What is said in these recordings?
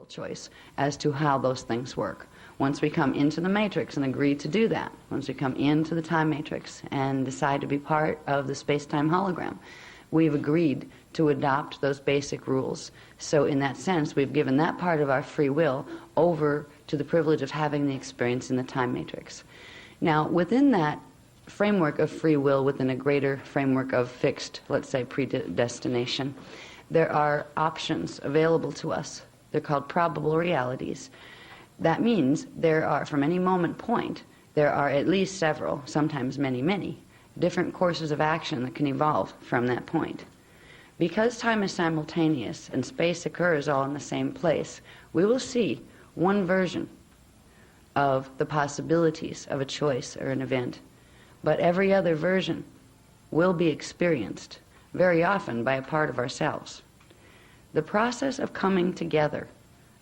behavioral choice as to how those things work. Once we come into the matrix and agree to do that, once we come into the time matrix and decide to be part of the space-time hologram, we've agreed to adopt those basic rules. So in that sense, we've given that part of our free will over to the privilege of having the experience in the time matrix. Now, within that framework of free will, within a greater framework of fixed, let's say, predestination, there are options available to us. They're called probable realities. That means there are, from any moment point, there are at least several, sometimes many, different courses of action that can evolve from that point. Because time is simultaneous and space occurs all in the same place, we will see one version of the possibilities of a choice or an event. But every other version will be experienced very often by a part of ourselves. The process of coming together,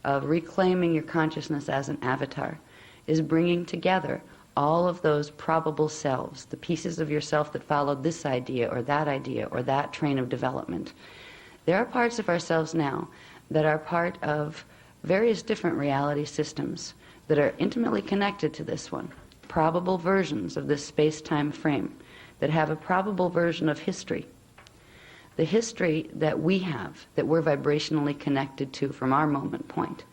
of reclaiming your consciousness as an avatar, is bringing together all of those probable selves, the pieces of yourself that followed this idea or that train of development. There are parts of ourselves now that are part of various different reality systems that are intimately connected to this one, probable versions of this space-time frame that have a probable version of history. The history that we have, that we're vibrationally connected to from our moment point,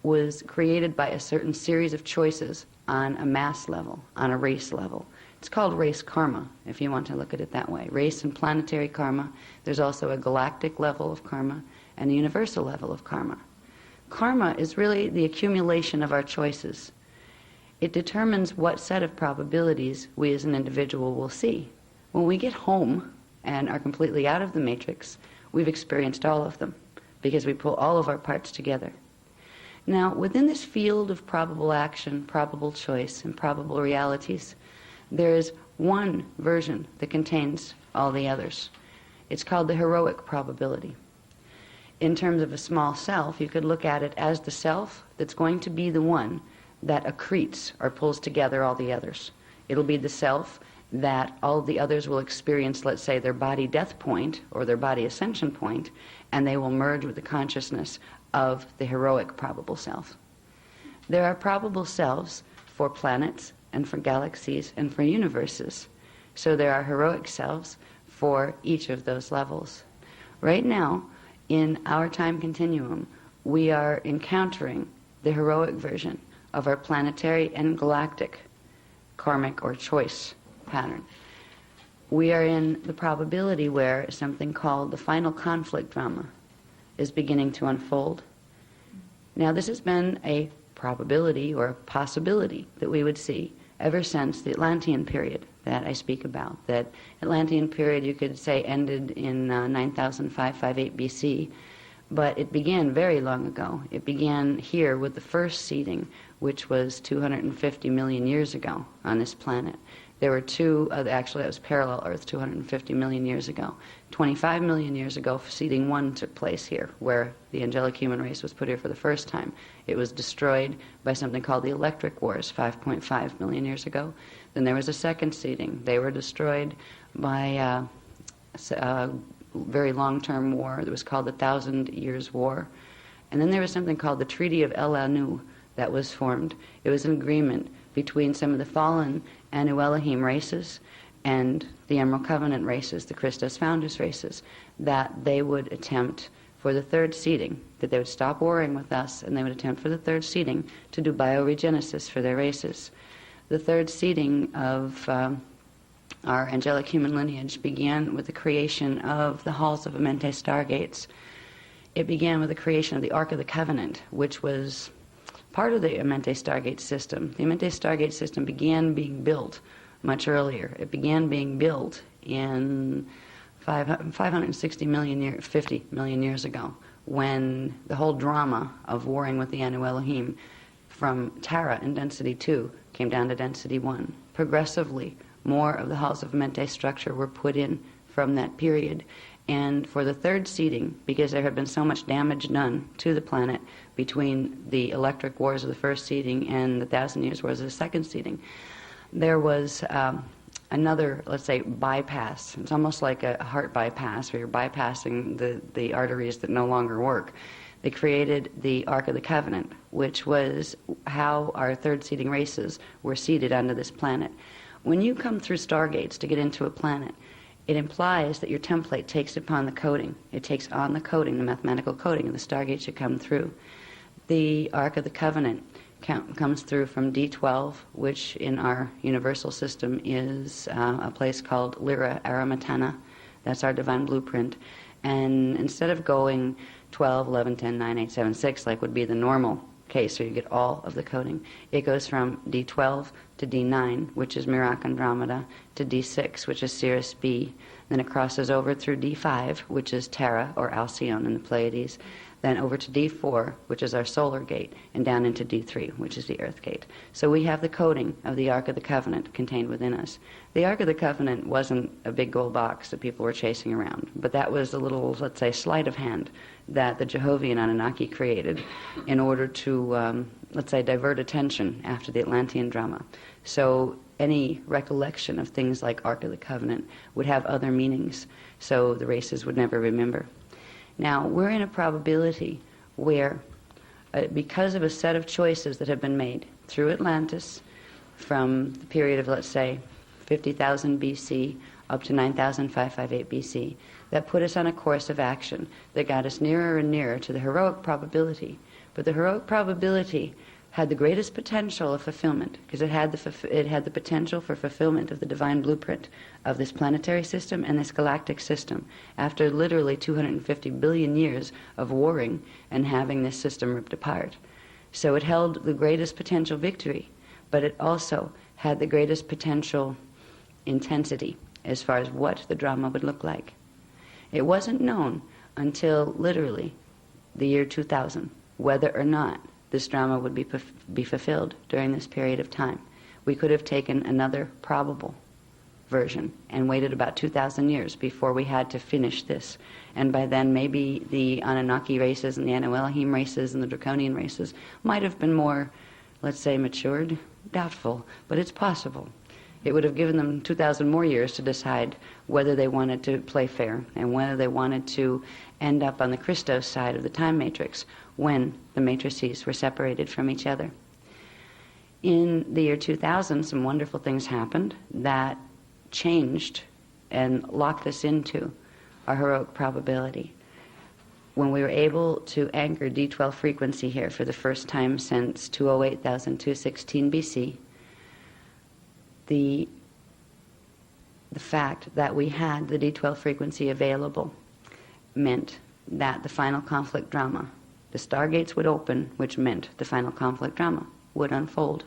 was created by a certain series of choices on a mass level, on a race level. It's called race karma, if you want to look at it that way. Race and planetary karma. There's also a galactic level of karma and a universal level of karma. Karma is really the accumulation of our choices. It determines what set of probabilities we as an individual will see. When we get home and are completely out of the matrix, we've experienced all of them because we pull all of our parts together. Now, within this field of probable action, probable choice, and probable realities, there is one version that contains all the others. It's called the heroic probability. In terms of a small self, you could look at it as the self that's going to be the one that accretes or pulls together all the others. It'll be the self that all the others will experience, let's say, their body death point or their body ascension point, and they will merge with the consciousness of the heroic probable self. There are probable selves for planets and for galaxies and for universes. So there are heroic selves for each of those levels. Right now, in our time continuum, we are encountering the heroic version of our planetary and galactic karmic or choice pattern. We are in the probability where something called the final conflict drama is beginning to unfold. Now, this has been a probability or a possibility that we would see ever since the Atlantean period that I speak about. That Atlantean period, you could say, ended in 9558 BC, but it began very long ago. It began here with the first seeding, which was 250 million years ago on this planet. There were two, actually that was parallel Earth, 250 million years ago. 25 million years ago, seeding one took place here, where the angelic human race was put here for the first time. It was destroyed by something called the electric wars 5.5 million years ago. Then there was a second seeding. They were destroyed by a very long-term war that was called the 1,000 Years' War. And then there was something called the Treaty of El Anu that was formed. It was an agreement between some of the fallen Anu Elohim races and the Emerald Covenant races, the Christos Founders races, that they would attempt for the third seeding, that they would stop warring with us and they would attempt for the third seeding to do bioregenesis for their races. The third seeding of our angelic human lineage began with the creation of the halls of Amente stargates. It began with the creation of the Ark of the Covenant, which was part of the Amente Stargate system. The Amente Stargate system began being built much earlier. It began being built in 560 million 50 million years ago, when the whole drama of warring with the Anu Elohim from Tara in density 2 came down to density 1. Progressively, more of the halls of Mente structure were put in from that period. And for the third seeding, because there had been so much damage done to the planet between the electric wars of the first seeding and the 1,000 Years' Wars of the second seeding, there was another, let's say, bypass. It's almost like a heart bypass, where you're bypassing the arteries that no longer work. They created the Ark of the Covenant, which was how our third seeding races were seeded onto this planet. When you come through stargates to get into a planet, it implies that your template takes upon the coding. It takes on the coding, the mathematical coding of the stargates you come through. The Ark of the Covenant comes through from D12, which in our universal system is a place called Lyra Aramatana. That's our divine blueprint. And instead of going 12, 11, 10, 9, 8, 7, 6, like would be the normal case, so you get all of the coding, it goes from D12 to D9, which is Merak Andromeda, to D6, which is Sirius B. Then it crosses over through D5, which is Terra, or Alcyone in the Pleiades. Then over to D4, which is our solar gate, and down into D3, which is the Earth gate. So we have the coding of the Ark of the Covenant contained within us. The Ark of the Covenant wasn't a big gold box that people were chasing around, but that was a little, let's say, sleight of hand that the Jehovian Anunnaki created in order to, let's say, divert attention after the Atlantean drama. So any recollection of things like Ark of the Covenant would have other meanings, so the races would never remember. Now, we're in a probability where, because of a set of choices that have been made through Atlantis from the period of, let's say, 50,000 BC up to 9,558 BC, that put us on a course of action that got us nearer and nearer to the heroic probability. But the heroic probability had the greatest potential of fulfillment, because it had the potential for fulfillment of the divine blueprint of this planetary system and this galactic system after literally 250 billion years of warring and having this system ripped apart. So it held the greatest potential victory, but it also had the greatest potential intensity as far as what the drama would look like. It wasn't known until literally the year 2000 whether or not this drama would be fulfilled during this period of time. We could have taken another probable version and waited about 2,000 years before we had to finish this. And by then maybe the Anunnaki races and the Anu Elohim races and the Draconian races might have been more, let's say, matured. Doubtful, but it's possible. It would have given them 2,000 more years to decide whether they wanted to play fair and whether they wanted to end up on the Christos side of the time matrix when the matrices were separated from each other. In the year 2000, some wonderful things happened that changed and locked us into our heroic probability. When we were able to anchor D12 frequency here for the first time since 208,216 BC, the fact that we had the D12 frequency available meant that the final conflict drama, the stargates would open, which meant the final conflict drama would unfold.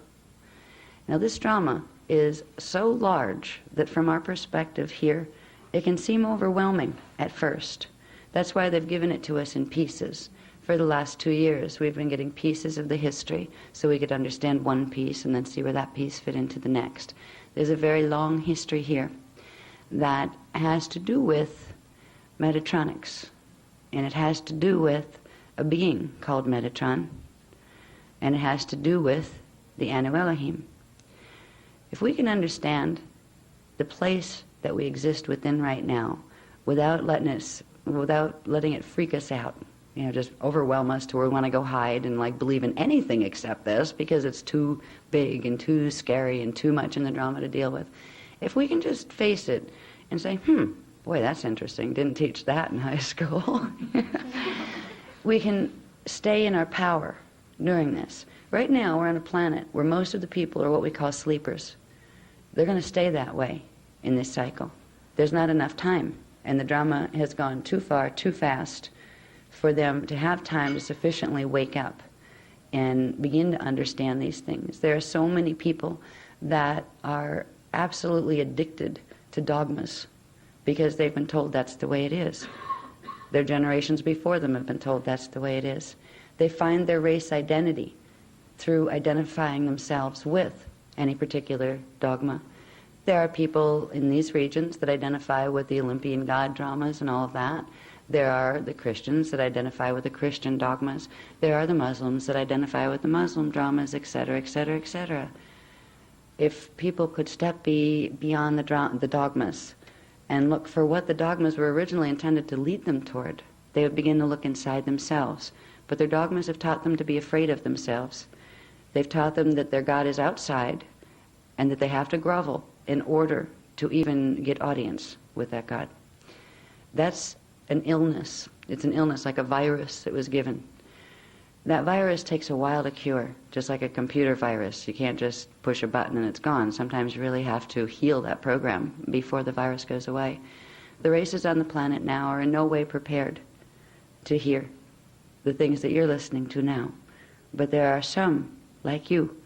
Now this drama is so large that from our perspective here, it can seem overwhelming at first. That's why they've given it to us in pieces. For the last 2 years, we've been getting pieces of the history so we could understand one piece and then see where that piece fit into the next. There's a very long history here that has to do with Metatronics, and it has to do with a being called Metatron, and it has to do with the Anu Elohim. If we can understand the place that we exist within right now without letting it freak us out, just overwhelm us to where we want to go hide and believe in anything except this because it's too big and too scary and too much in the drama to deal with. If we can just face it and say, boy, that's interesting, didn't teach that in high school. We can stay in our power during this. Right now, we're on a planet where most of the people are what we call sleepers. They're going to stay that way in this cycle. There's not enough time, and the drama has gone too far, too fast, for them to have time to sufficiently wake up and begin to understand these things. There are so many people that are absolutely addicted to dogmas because they've been told that's the way it is. Their generations before them have been told that's the way it is. They find their race identity through identifying themselves with any particular dogma. There are people in these regions that identify with the Olympian god dramas and all of that. There are the Christians that identify with the Christian dogmas. There are the Muslims that identify with the Muslim dramas, etc., etc., etc. If people could step beyond the dogmas and look for what the dogmas were originally intended to lead them toward, they would begin to look inside themselves. but their dogmas have taught them to be afraid of themselves. They've taught them that their God is outside and that they have to grovel in order to even get audience with that God. That's an illness. It's an illness, like a virus that was given. That virus takes a while to cure, just like a computer virus. You can't just push a button and it's gone. Sometimes you really have to heal that program before the virus goes away. The races on the planet now are in no way prepared to hear the things that you're listening to now. But there are some, like you,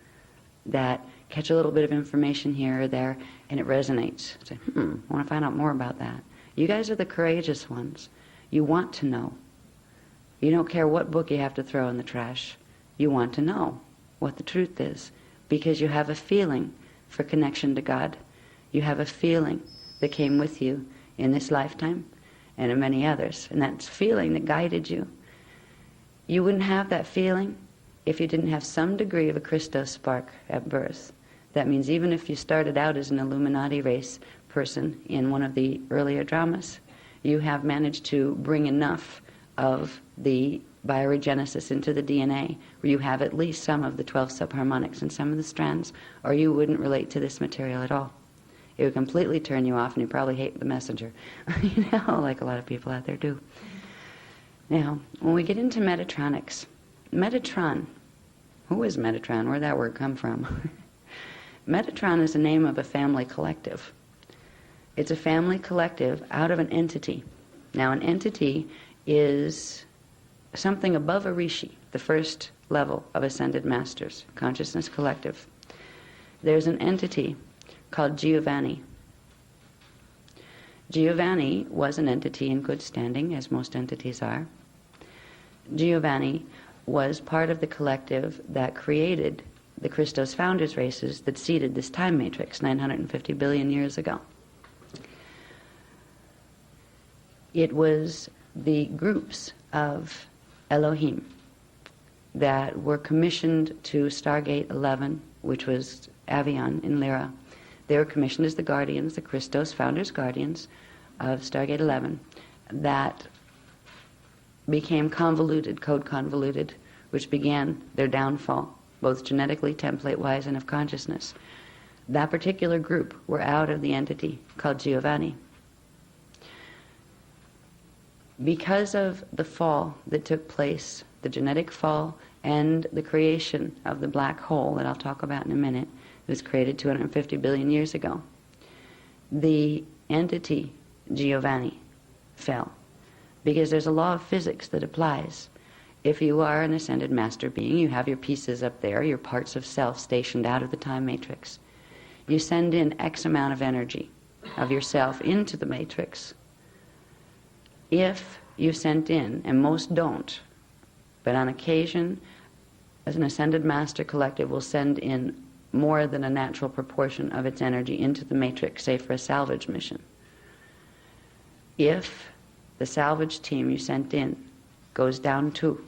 that catch a little bit of information here or there, and it resonates. Say, I want to find out more about that. You guys are the courageous ones. You want to know. You don't care what book you have to throw in the trash. You want to know what the truth is, because you have a feeling for connection to God. You have a feeling that came with you in this lifetime and in many others, and that feeling that guided you. You wouldn't have that feeling if you didn't have some degree of a Christos spark at birth. That means even if you started out as an Illuminati race person in one of the earlier dramas, you have managed to bring enough of the bioregenesis into the DNA where you have at least some of the 12 subharmonics and some of the strands, or you wouldn't relate to this material at all. It would completely turn you off, and you probably hate the messenger, like a lot of people out there do. Now, when we get into Metatronics, Metatron, who is Metatron? Where'd that word come from? Metatron is the name of a family collective. It's a family collective out of an entity. Now, an entity is something above a rishi, the first level of ascended masters, consciousness collective. There's an entity called Giovanni. Giovanni was an entity in good standing, as most entities are. Giovanni was part of the collective that created the Christos founders races that seeded this time matrix 950 billion years ago. It was the groups of Elohim that were commissioned to Stargate 11, which was Avion in Lyra. They were commissioned as the guardians, the Christos founders guardians of Stargate 11, that became convoluted, code convoluted, which began their downfall, both genetically, template-wise, and of consciousness. That particular group were out of the entity called Giovanni. Because of the fall that took place, the genetic fall and the creation of the black hole that I'll talk about in a minute, it was created 250 billion years ago. The entity Giovanni fell because there's a law of physics that applies. If you are an ascended master being, you have your pieces up there, your parts of self stationed out of the time matrix. You send in X amount of energy of yourself into the matrix. If you sent in, and most don't, but on occasion, as an ascended master collective will send in more than a natural proportion of its energy into the matrix, say for a salvage mission. If the salvage team you sent in goes down too,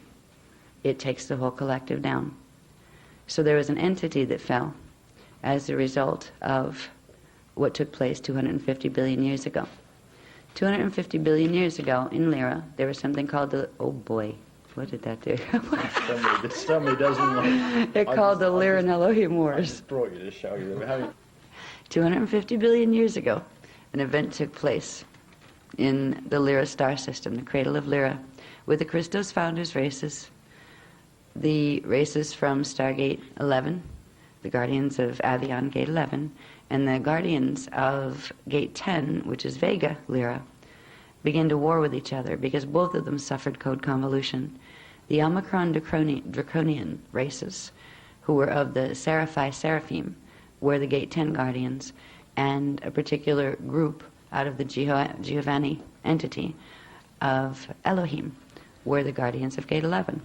it takes the whole collective down. So there was an entity that fell as a result of what took place 250 billion years ago. 250 billion years ago in Lyra, there was something called the, oh boy, what did that do? Somebody doesn't like. They're called the Lyran Elohim I Wars. just brought you to show you that. 250 billion years ago, an event took place in the Lyra star system, the cradle of Lyra, with the Christos founders races, the races from Stargate 11, the guardians of Avion Gate 11, and the guardians of Gate 10, which is Vega Lyra, began to war with each other because both of them suffered code convolution. The Omicron Draconian races, who were of the Seraphi Seraphim, were the Gate 10 guardians, and a particular group out of the Giovanni entity of Elohim were the guardians of Gate 11.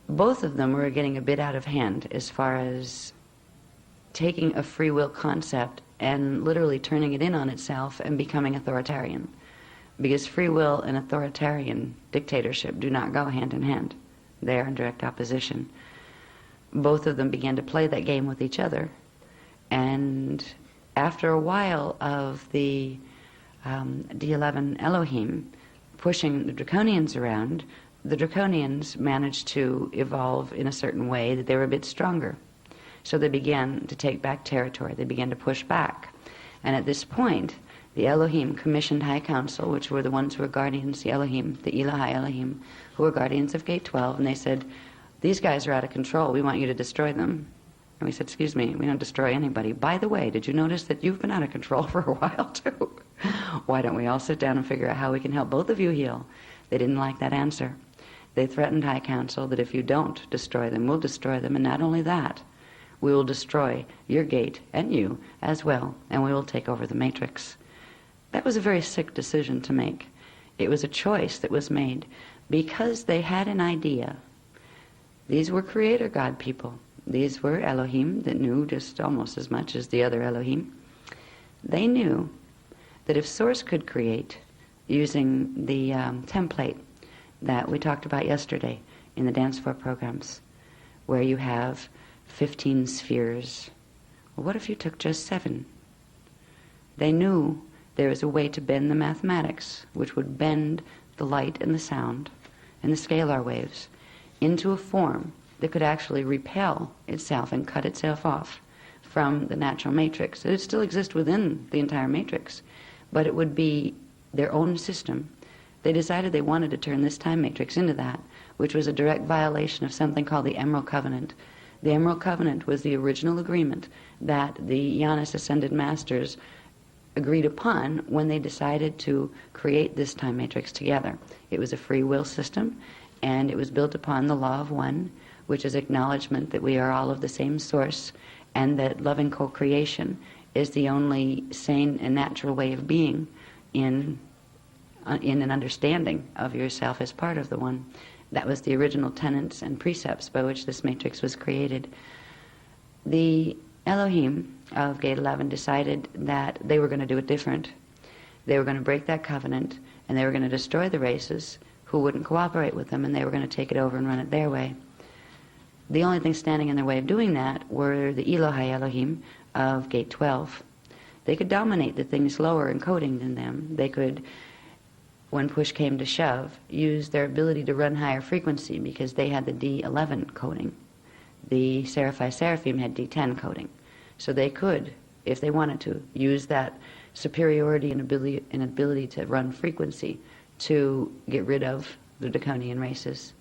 Both of them were getting a bit out of hand as far as taking a free will concept and literally turning it in on itself and becoming authoritarian. Because free will and authoritarian dictatorship do not go hand in hand. They are in direct opposition. Both of them began to play that game with each other. And after a while of the D11 Elohim pushing the Draconians around, the Draconians managed to evolve in a certain way that they were a bit stronger. So they began to take back territory. They began to push back. And at this point, the Elohim commissioned High Council, which were the ones who were guardians, the Elohim, the Elohai Elohim, who were guardians of Gate 12, and they said, these guys are out of control. We want you to destroy them. And we said, excuse me, we don't destroy anybody. By the way, did you notice that you've been out of control for a while, too? Why don't we all sit down and figure out how we can help both of you heal? They didn't like that answer. They threatened High Council that if you don't destroy them, we'll destroy them. And not only that, we will destroy your gate and you as well, and we will take over the matrix. That was a very sick decision to make. It was a choice that was made because they had an idea. These were Creator God people. These were Elohim that knew just almost as much as the other Elohim. They knew that if Source could create using the template that we talked about yesterday in the Dance Floor programs, where you have 15 spheres, well, what if you took just 7? They knew there was a way to bend the mathematics, which would bend the light and the sound and the scalar waves into a form that could actually repel itself and cut itself off from the natural matrix. It would still exist within the entire matrix, but it would be their own system. They decided they wanted to turn this time matrix into that, which was a direct violation of something called the Emerald Covenant. The Emerald Covenant was the original agreement that the Janus Ascended Masters agreed upon when they decided to create this time matrix together. It was a free will system, and it was built upon the law of one, which is acknowledgement that we are all of the same source, and that loving co-creation is the only sane and natural way of being in an understanding of yourself as part of the one. That was the original tenets and precepts by which this matrix was created. The Elohim of Gate 11 decided that they were going to do it different. They were going to break that covenant, and they were going to destroy the races who wouldn't cooperate with them, and they were going to take it over and run it their way. The only thing standing in their way of doing that were the Elohai Elohim of Gate 12. They could dominate the things lower in coding than them. They could, when push came to shove, use their ability to run higher frequency because they had the D11 coding. The Seraphai Seraphim had D10 coding. So they could, if they wanted to, use that superiority and ability to run frequency to get rid of the Draconian races.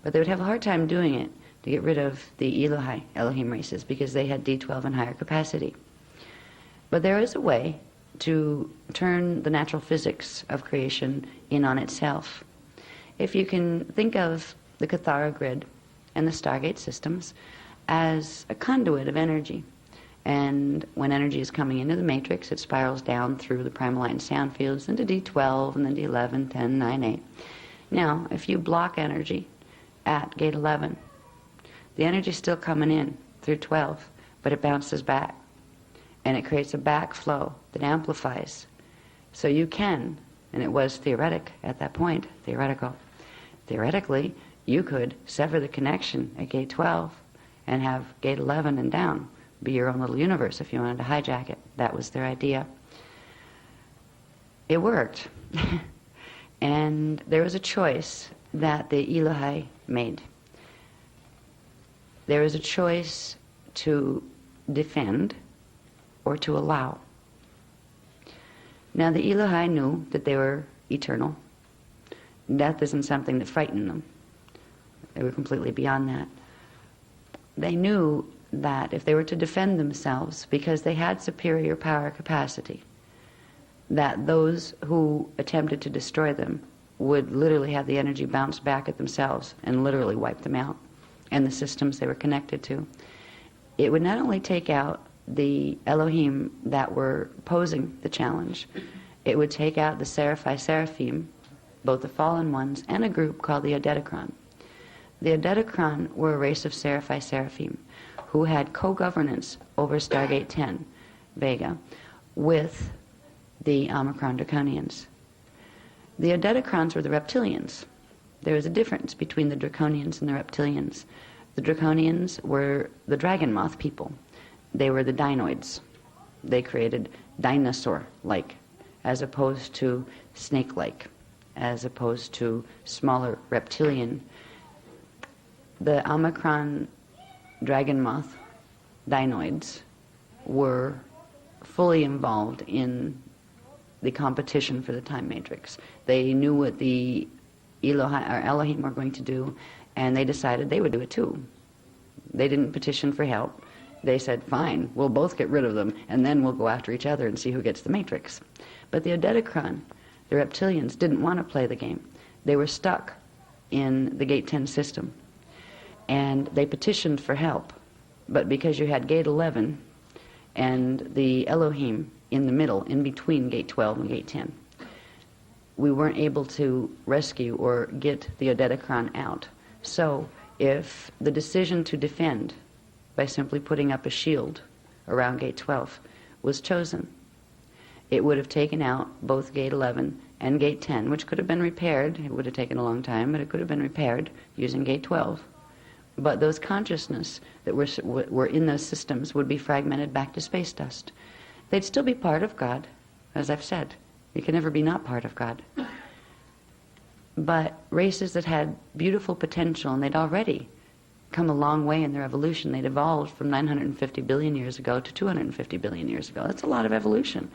But they would have a hard time doing it to get rid of the Elohai Elohim races because they had D12 and higher capacity. But there is a way to turn the natural physics of creation in on itself. If you can think of the Cathara grid and the Stargate systems as a conduit of energy, and when energy is coming into the matrix, it spirals down through the primal light and sound fields into D12 and then D11, 10, 9, 8. Now, if you block energy at Gate 11, the energy is still coming in through 12, but it bounces back. And it creates a backflow that amplifies. So you can, and it was theoretic at that point, theoretically, you could sever the connection at Gate 12 and have Gate 11 and down be your own little universe if you wanted to hijack it. That was their idea. It worked. And there was a choice that the Elohai made. There was a choice to defend or to allow. Now the Elohai knew that they were eternal. Death isn't something that frightened them. They were completely beyond that. They knew that if they were to defend themselves, because they had superior power capacity, that those who attempted to destroy them would literally have the energy bounce back at themselves and literally wipe them out and the systems they were connected to. It would not only take out the Elohim that were posing the challenge, it would take out the Seraphai Seraphim, both the fallen ones, and a group called the Odedicron. The Odedicron were a race of Seraphai Seraphim who had co-governance over Stargate 10, Vega, with the Omicron Draconians. The Odedicrons were the reptilians. There was a difference between the Draconians and the reptilians. The Draconians were the dragon moth people. They were the dinoids. They created dinosaur-like as opposed to snake-like. as opposed to smaller reptilian. The Omicron dragon moth dinoids were fully involved in the competition for the time matrix. They knew what the Elohim were going to do, and they decided they would do it too. They didn't petition for help. They said, fine, we'll both get rid of them, and then we'll go after each other and see who gets the matrix. But the Odedicron, the reptilians, didn't want to play the game. They were stuck in the Gate 10 system, and they petitioned for help. But because you had Gate 11 and the Elohim in the middle, in between Gate 12 and Gate 10, we weren't able to rescue or get the Odedicron out. So if the decision to defend by simply putting up a shield around Gate 12 was chosen, it would have taken out both Gate 11 and Gate 10, which could have been repaired. It would have taken a long time, but it could have been repaired using Gate 12. But those consciousness that were in those systems would be fragmented back to space dust. They'd still be part of God, as I've said. You can never be not part of God. But races that had beautiful potential, and they'd already come a long way in their evolution. They'd evolved from 950 billion years ago to 250 billion years ago. That's a lot of evolution.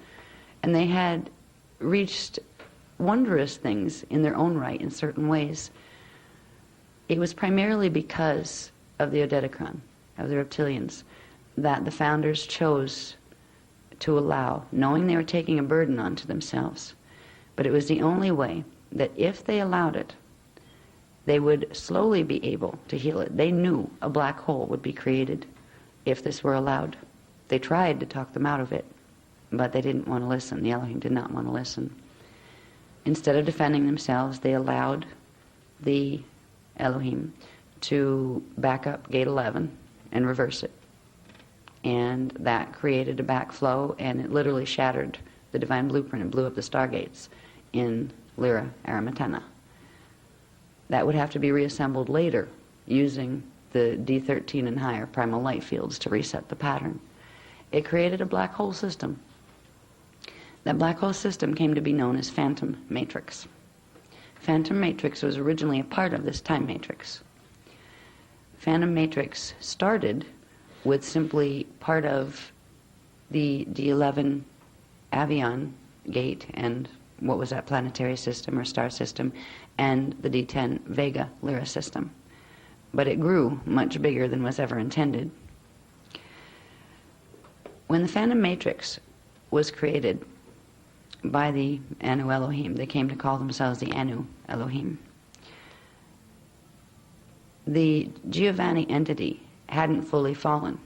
And they had reached wondrous things in their own right in certain ways. It was primarily because of the Odedicron, of the reptilians, that the founders chose to allow, knowing they were taking a burden onto themselves. But it was the only way that if they allowed it, they would slowly be able to heal it. They knew a black hole would be created if this were allowed. They tried to talk them out of it, but they didn't want to listen. The Elohim did not want to listen. Instead of defending themselves, they allowed the Elohim to back up Gate 11 and reverse it. And that created a backflow, and it literally shattered the divine blueprint and blew up the stargates in Lyra Aramitana. That would have to be reassembled later using the D13 and higher primal light fields to reset the pattern. It created a black hole system. That black hole system came to be known as Phantom Matrix. Phantom Matrix was originally a part of this time matrix. Phantom Matrix started with simply part of the D11 Avion gate and what was that planetary system or star system, and the D10 Vega Lyra system. But it grew much bigger than was ever intended. When the Phantom Matrix was created by the Anu Elohim, they came to call themselves the Anu Elohim. The Giovanni entity hadn't fully fallen.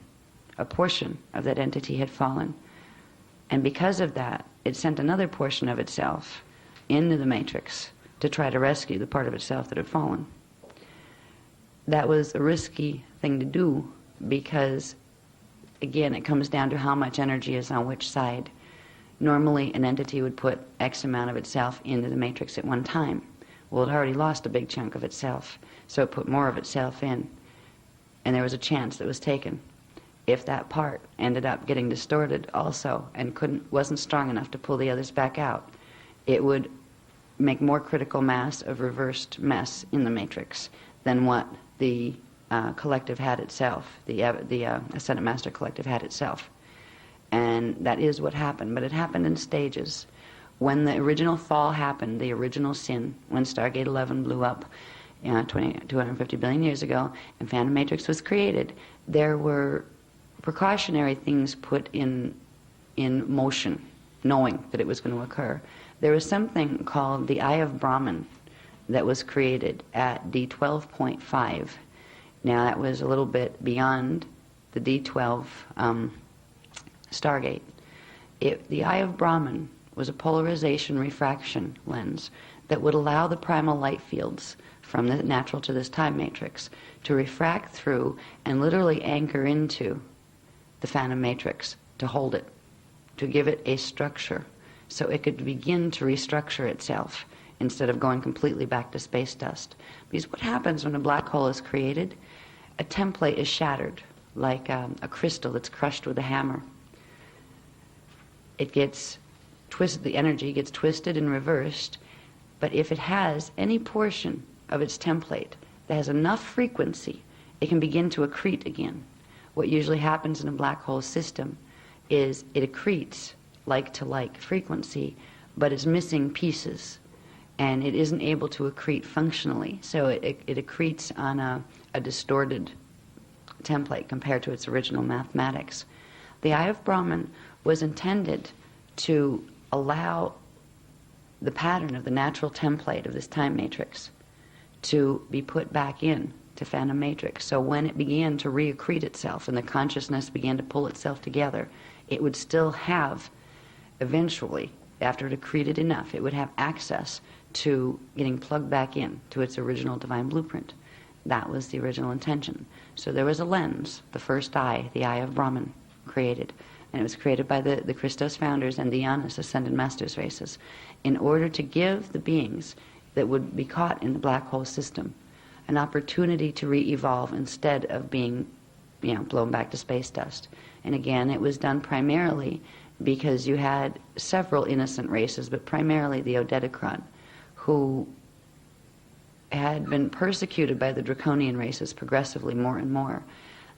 A portion of that entity had fallen. And because of that, it sent another portion of itself into the matrix to try to rescue the part of itself that had fallen. That was a risky thing to do because, again, it comes down to how much energy is on which side. Normally, an entity would put X amount of itself into the matrix at one time. Well, it already lost a big chunk of itself, so it put more of itself in. And there was a chance that was taken. If that part ended up getting distorted also and wasn't strong enough to pull the others back out, it would make more critical mass of reversed mess in the matrix than what the collective had itself, the Ascended Master Collective had itself. And that is what happened, but it happened in stages. When the original fall happened, the original sin, when Stargate 11 blew up 250 billion years ago and Phantom Matrix was created, there were precautionary things put in motion, knowing that it was going to occur. There was something called the Eye of Brahman that was created at D12.5. Now that was a little bit beyond the D12 Stargate. The Eye of Brahman was a polarization refraction lens that would allow the primal light fields from the natural to this time matrix to refract through and literally anchor into the Phantom Matrix, to hold it, to give it a structure so it could begin to restructure itself instead of going completely back to space dust. Because what happens when a black hole is created? A template is shattered like a crystal that's crushed with a hammer. It gets twisted, the energy gets twisted and reversed, But if it has any portion of its template that has enough frequency, it can begin to accrete again. What usually happens in a black hole system is it accretes like to like frequency, but it's missing pieces, and it isn't able to accrete functionally. So it accretes on a distorted template compared to its original mathematics. The Eye of Brahman was intended to allow the pattern of the natural template of this time matrix to be put back in to phantom matrix. So when it began to reaccrete itself and the consciousness began to pull itself together, it would still have, eventually, after it accreted enough, it would have access to getting plugged back in to its original divine blueprint. That was the original intention. So there was a lens, the first eye, the Eye of Brahman, created. And it was created by the Christos founders and the Yanis, ascended masters races, in order to give the beings that would be caught in the black hole system an opportunity to re-evolve instead of being, blown back to space dust. And again, it was done primarily because you had several innocent races, but primarily the Odedicron, who had been persecuted by the draconian races progressively more and more.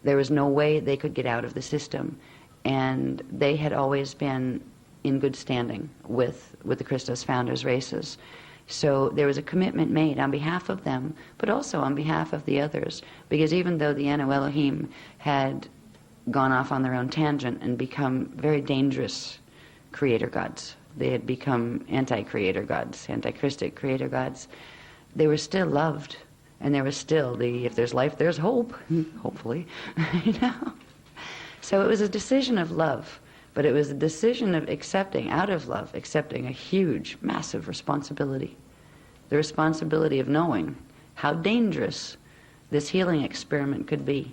There was no way they could get out of the system, and they had always been in good standing with the Christos founders races. So there was a commitment made on behalf of them, but also on behalf of the others, because even though the Anu Elohim had gone off on their own tangent and become very dangerous creator gods, they had become anti-creator gods, anti-Christic creator gods, they were still loved, and there was still if there's life, there's hope, hopefully, So it was a decision of love, but it was a decision of accepting, out of love, accepting a huge, massive responsibility. The responsibility of knowing how dangerous this healing experiment could be.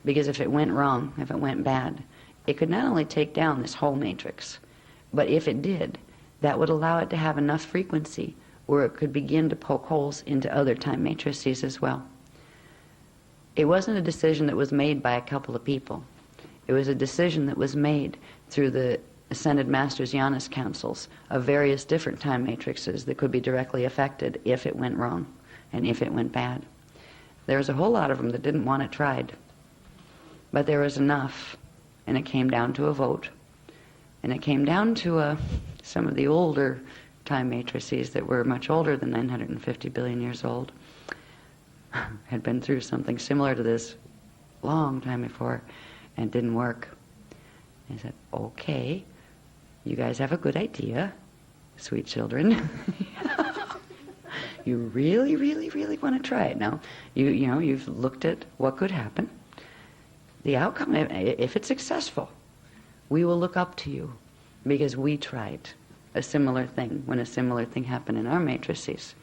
Because if it went wrong, if it went bad, it could not only take down this whole matrix, but if it did, that would allow it to have enough frequency where it could begin to poke holes into other time matrices as well. It wasn't a decision that was made by a couple of people. It was a decision that was made through the Ascended Masters Yanis councils of various different time matrices that could be directly affected if it went wrong and if it went bad. There was a whole lot of them that didn't want it tried. But there was enough, and it came down to a vote. And it came down to some of the older time matrices that were much older than 950 billion years old, had been through something similar to this long time before, and didn't work. I said, okay, you guys have a good idea, sweet children. You really, really, really want to try it now. You've looked at what could happen. The outcome, if it's successful, we will look up to you because we tried a similar thing when a similar thing happened in our matrices,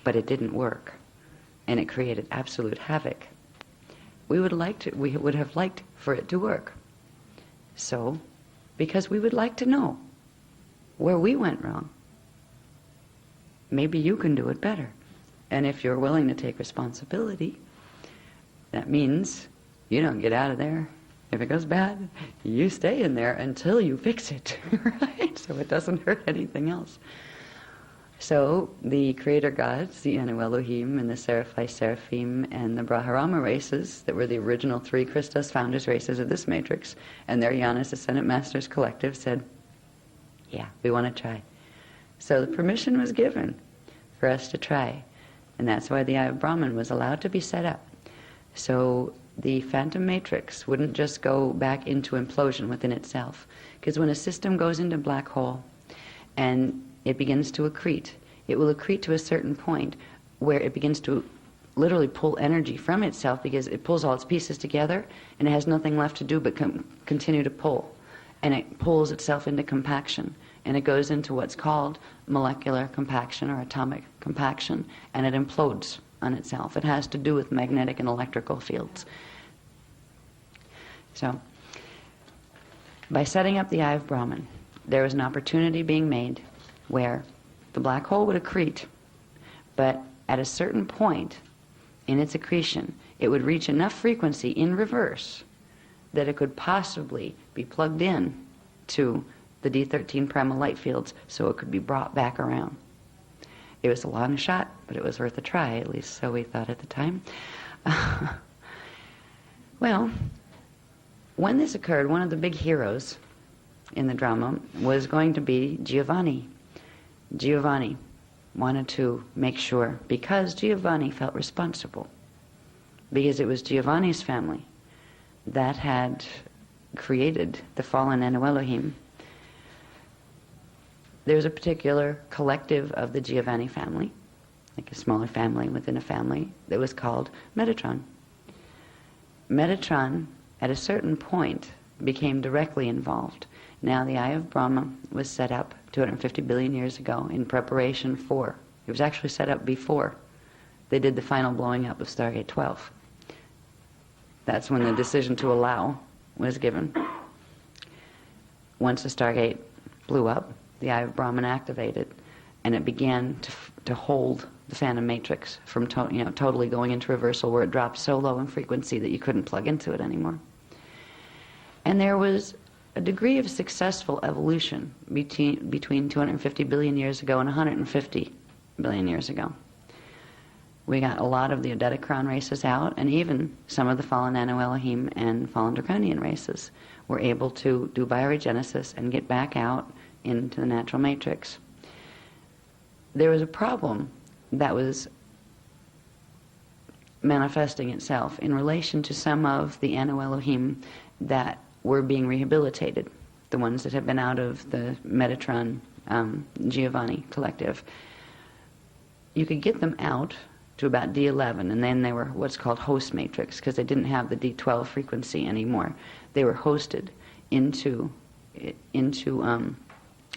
but it didn't work, and it created absolute havoc. We would have liked for it to work. So, because we would like to know where we went wrong, maybe you can do it better. And if you're willing to take responsibility, that means you don't get out of there. If it goes bad, you stay in there until you fix it, right? So it doesn't hurt anything else. So the creator gods, the Anu Elohim and the Seraphai Seraphim and the Brahmarama races that were the original three Christos founders races of this matrix, and their Yanis Ascendant Masters Collective said, yeah, we want to try. So the permission was given for us to try, and that's why the Eye of Brahman was allowed to be set up. So the phantom matrix wouldn't just go back into implosion within itself, because when a system goes into black hole and it begins to accrete, it will accrete to a certain point where it begins to literally pull energy from itself, because it pulls all its pieces together and it has nothing left to do but continue to pull. And it pulls itself into compaction, and it goes into what's called molecular compaction or atomic compaction, and it implodes on itself. It has to do with magnetic and electrical fields. So, by setting up the Eye of Brahman, there was an opportunity being made where the black hole would accrete, but at a certain point in its accretion, it would reach enough frequency in reverse that it could possibly be plugged in to the D13 primal light fields so it could be brought back around. It was a long shot, but it was worth a try, at least so we thought at the time. Well, when this occurred, one of the big heroes in the drama was going to be Giovanni. Giovanni wanted to make sure, because Giovanni felt responsible, because it was Giovanni's family that had created the fallen Anu Elohim. There's a particular collective of the Giovanni family, like a smaller family within a family, that was called Metatron. Metatron, at a certain point, became directly involved. Now, the Eye of Brahma was set up 250 billion years ago in preparation for, it was actually set up before they did the final blowing up of Stargate 12. That's when the decision to allow was given. Once the Stargate blew up, the Eye of Brahman activated, and it began to hold the Phantom Matrix from totally going into reversal, where it dropped so low in frequency that you couldn't plug into it anymore. And there was a degree of successful evolution between 250 billion years ago and 150 billion years ago. We got a lot of the Odetocron races out, and even some of the fallen Anu Elohim and fallen Draconian races were able to do bioregenesis and get back out into the natural matrix. There was a problem that was manifesting itself in relation to some of the Anu Elohim that were being rehabilitated, the ones that had been out of the Metatron Giovanni collective. You could get them out to about D11, and then they were what's called host matrix, because they didn't have the D12 frequency anymore. They were hosted into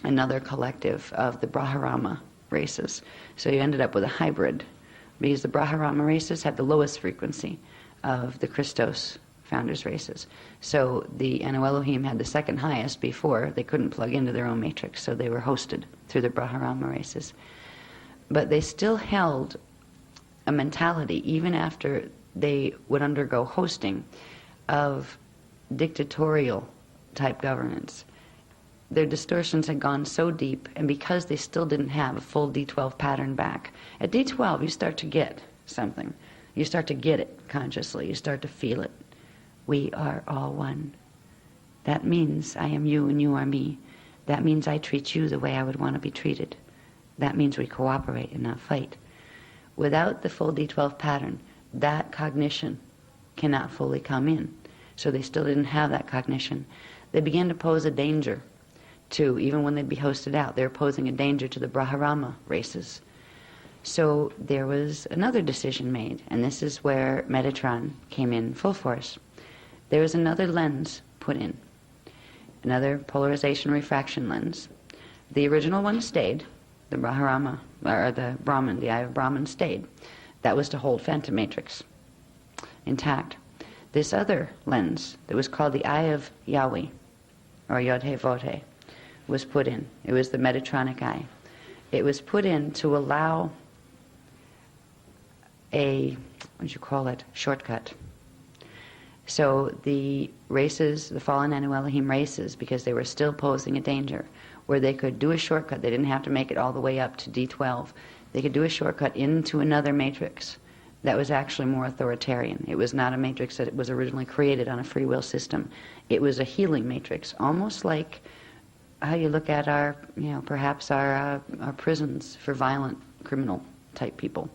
another collective of the Brahmarama races. So you ended up with a hybrid, because the Brahmarama races had the lowest frequency of the Christos founders races. So the Anu Elohim had the second highest before. They couldn't plug into their own matrix, so they were hosted through the Brahmarama races. But they still held a mentality, even after they would undergo hosting, of dictatorial type governance. Their distortions had gone so deep, and because they still didn't have a full D12 pattern back, at D12 you start to get something. You start to get it consciously. You start to feel it. We are all one. That means I am you and you are me. That means I treat you the way I would want to be treated. That means we cooperate and not fight. Without the full D12 pattern, that cognition cannot fully come in. So they still didn't have that cognition. They began to pose a danger to, even when they'd be hosted out, they were posing a danger to the Brahmarama races. So there was another decision made, and this is where Metatron came in full force. There was another lens put in, another polarization refraction lens. The original one stayed, the Brahmarama, or the Brahman, the Eye of Brahman stayed. That was to hold Phantom Matrix intact. This other lens, that was called the Eye of Yahweh, or Yod-He-Vod-He, was put in. It was the Metatronic eye. It was put in to allow a, shortcut. So the races, the fallen Anu Elohim races, because they were still posing a danger, where they could do a shortcut, they didn't have to make it all the way up to D12, they could do a shortcut into another matrix that was actually more authoritarian. It was not a matrix that was originally created on a free will system. It was a healing matrix, almost like how you look at our, perhaps our prisons for violent criminal type people.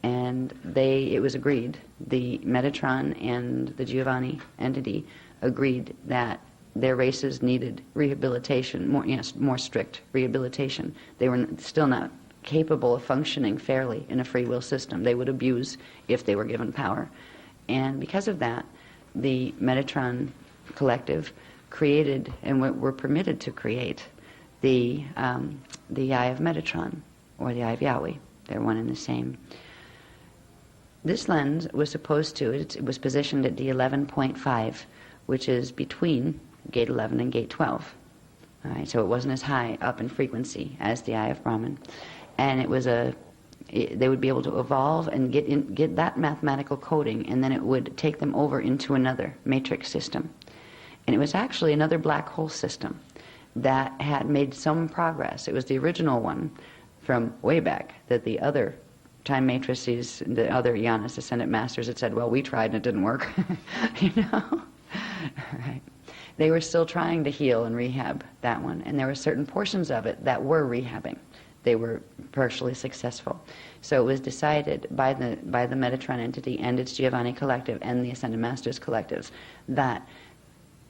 And it was agreed, the Metatron and the Giovanni entity agreed that their races needed rehabilitation, more strict rehabilitation. They were still not capable of functioning fairly in a free will system. They would abuse if they were given power. And because of that, the Metatron collective created, and were permitted to create, the Eye of Metatron, or the Eye of Yahweh. They're one and the same. This lens was supposed to, it was positioned at D11.5, which is between gate 11 and gate 12. All right, so it wasn't as high up in frequency as the Eye of Brahman. And it was they would be able to evolve and get that mathematical coding, and then it would take them over into another matrix system. And it was actually another black hole system that had made some progress. It was the original one from way back that the other time matrices, the other Eonis Ascendant Masters had said, well, we tried and it didn't work. You know? Right. They were still trying to heal and rehab that one, and there were certain portions of it that were rehabbing. They were partially successful. So it was decided by the Metatron entity and its Giovanni Collective and the Ascended Masters Collectives that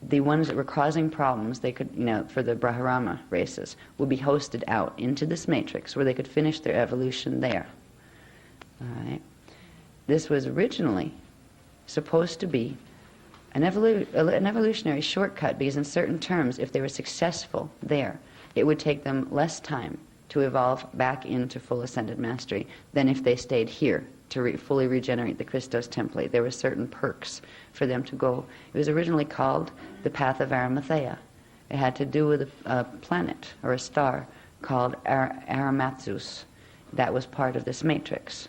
the ones that were causing problems, they could, for the Brahmarama races, would be hosted out into this matrix where they could finish their evolution there. All right. This was originally supposed to be an evolutionary shortcut, because in certain terms, if they were successful there, it would take them less time to evolve back into full ascended mastery than if they stayed here to fully regenerate the Christos template. There were certain perks for them to go. It was originally called the Path of Arimathea. It had to do with a planet or a star called Arimathzus that was part of this matrix.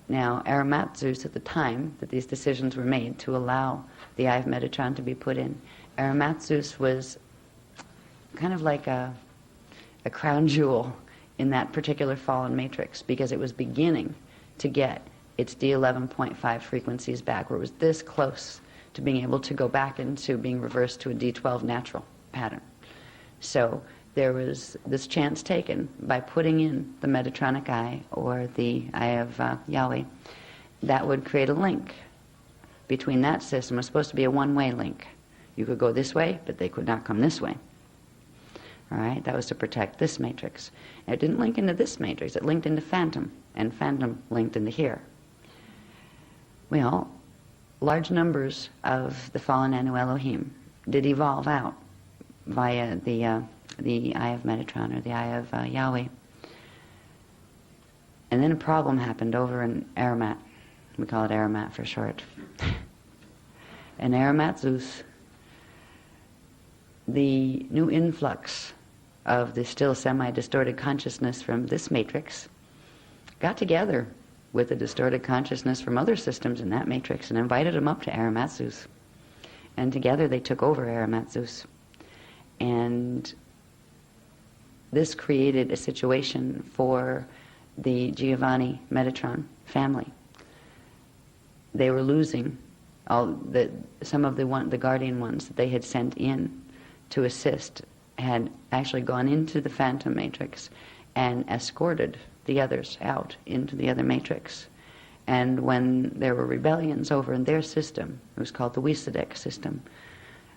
Now, Arimathzus, at the time that these decisions were made to allow the Eye of Metatron to be put in, Arimathzus was kind of like a crown jewel in that particular fallen matrix, because it was beginning to get its D11.5 frequencies back, where it was this close to being able to go back into being reversed to a D12 natural pattern. So there was this chance taken by putting in the Metatronic Eye, or the Eye of Yahweh, that would create a link between that system. It was supposed to be a one-way link. You could go this way, but they could not come this way. All right, that was to protect this matrix. And it didn't link into this matrix, it linked into Phantom, and Phantom linked into here. Well, large numbers of the fallen Anu Elohim did evolve out via the Eye of Metatron, or the Eye of Yahweh. And then a problem happened over in Aramat. We call it Aramat for short. And Arimathzus, the new influx of the still semi-distorted consciousness from this matrix got together with the distorted consciousness from other systems in that matrix and invited them up to Arimathzus. And together they took over Arimathzus. And this created a situation for the Giovanni Metatron family. They were losing some of the guardian ones that they had sent in to assist had actually gone into the Phantom Matrix and escorted the others out into the other matrix. And when there were rebellions over in their system, it was called the Wisadek system,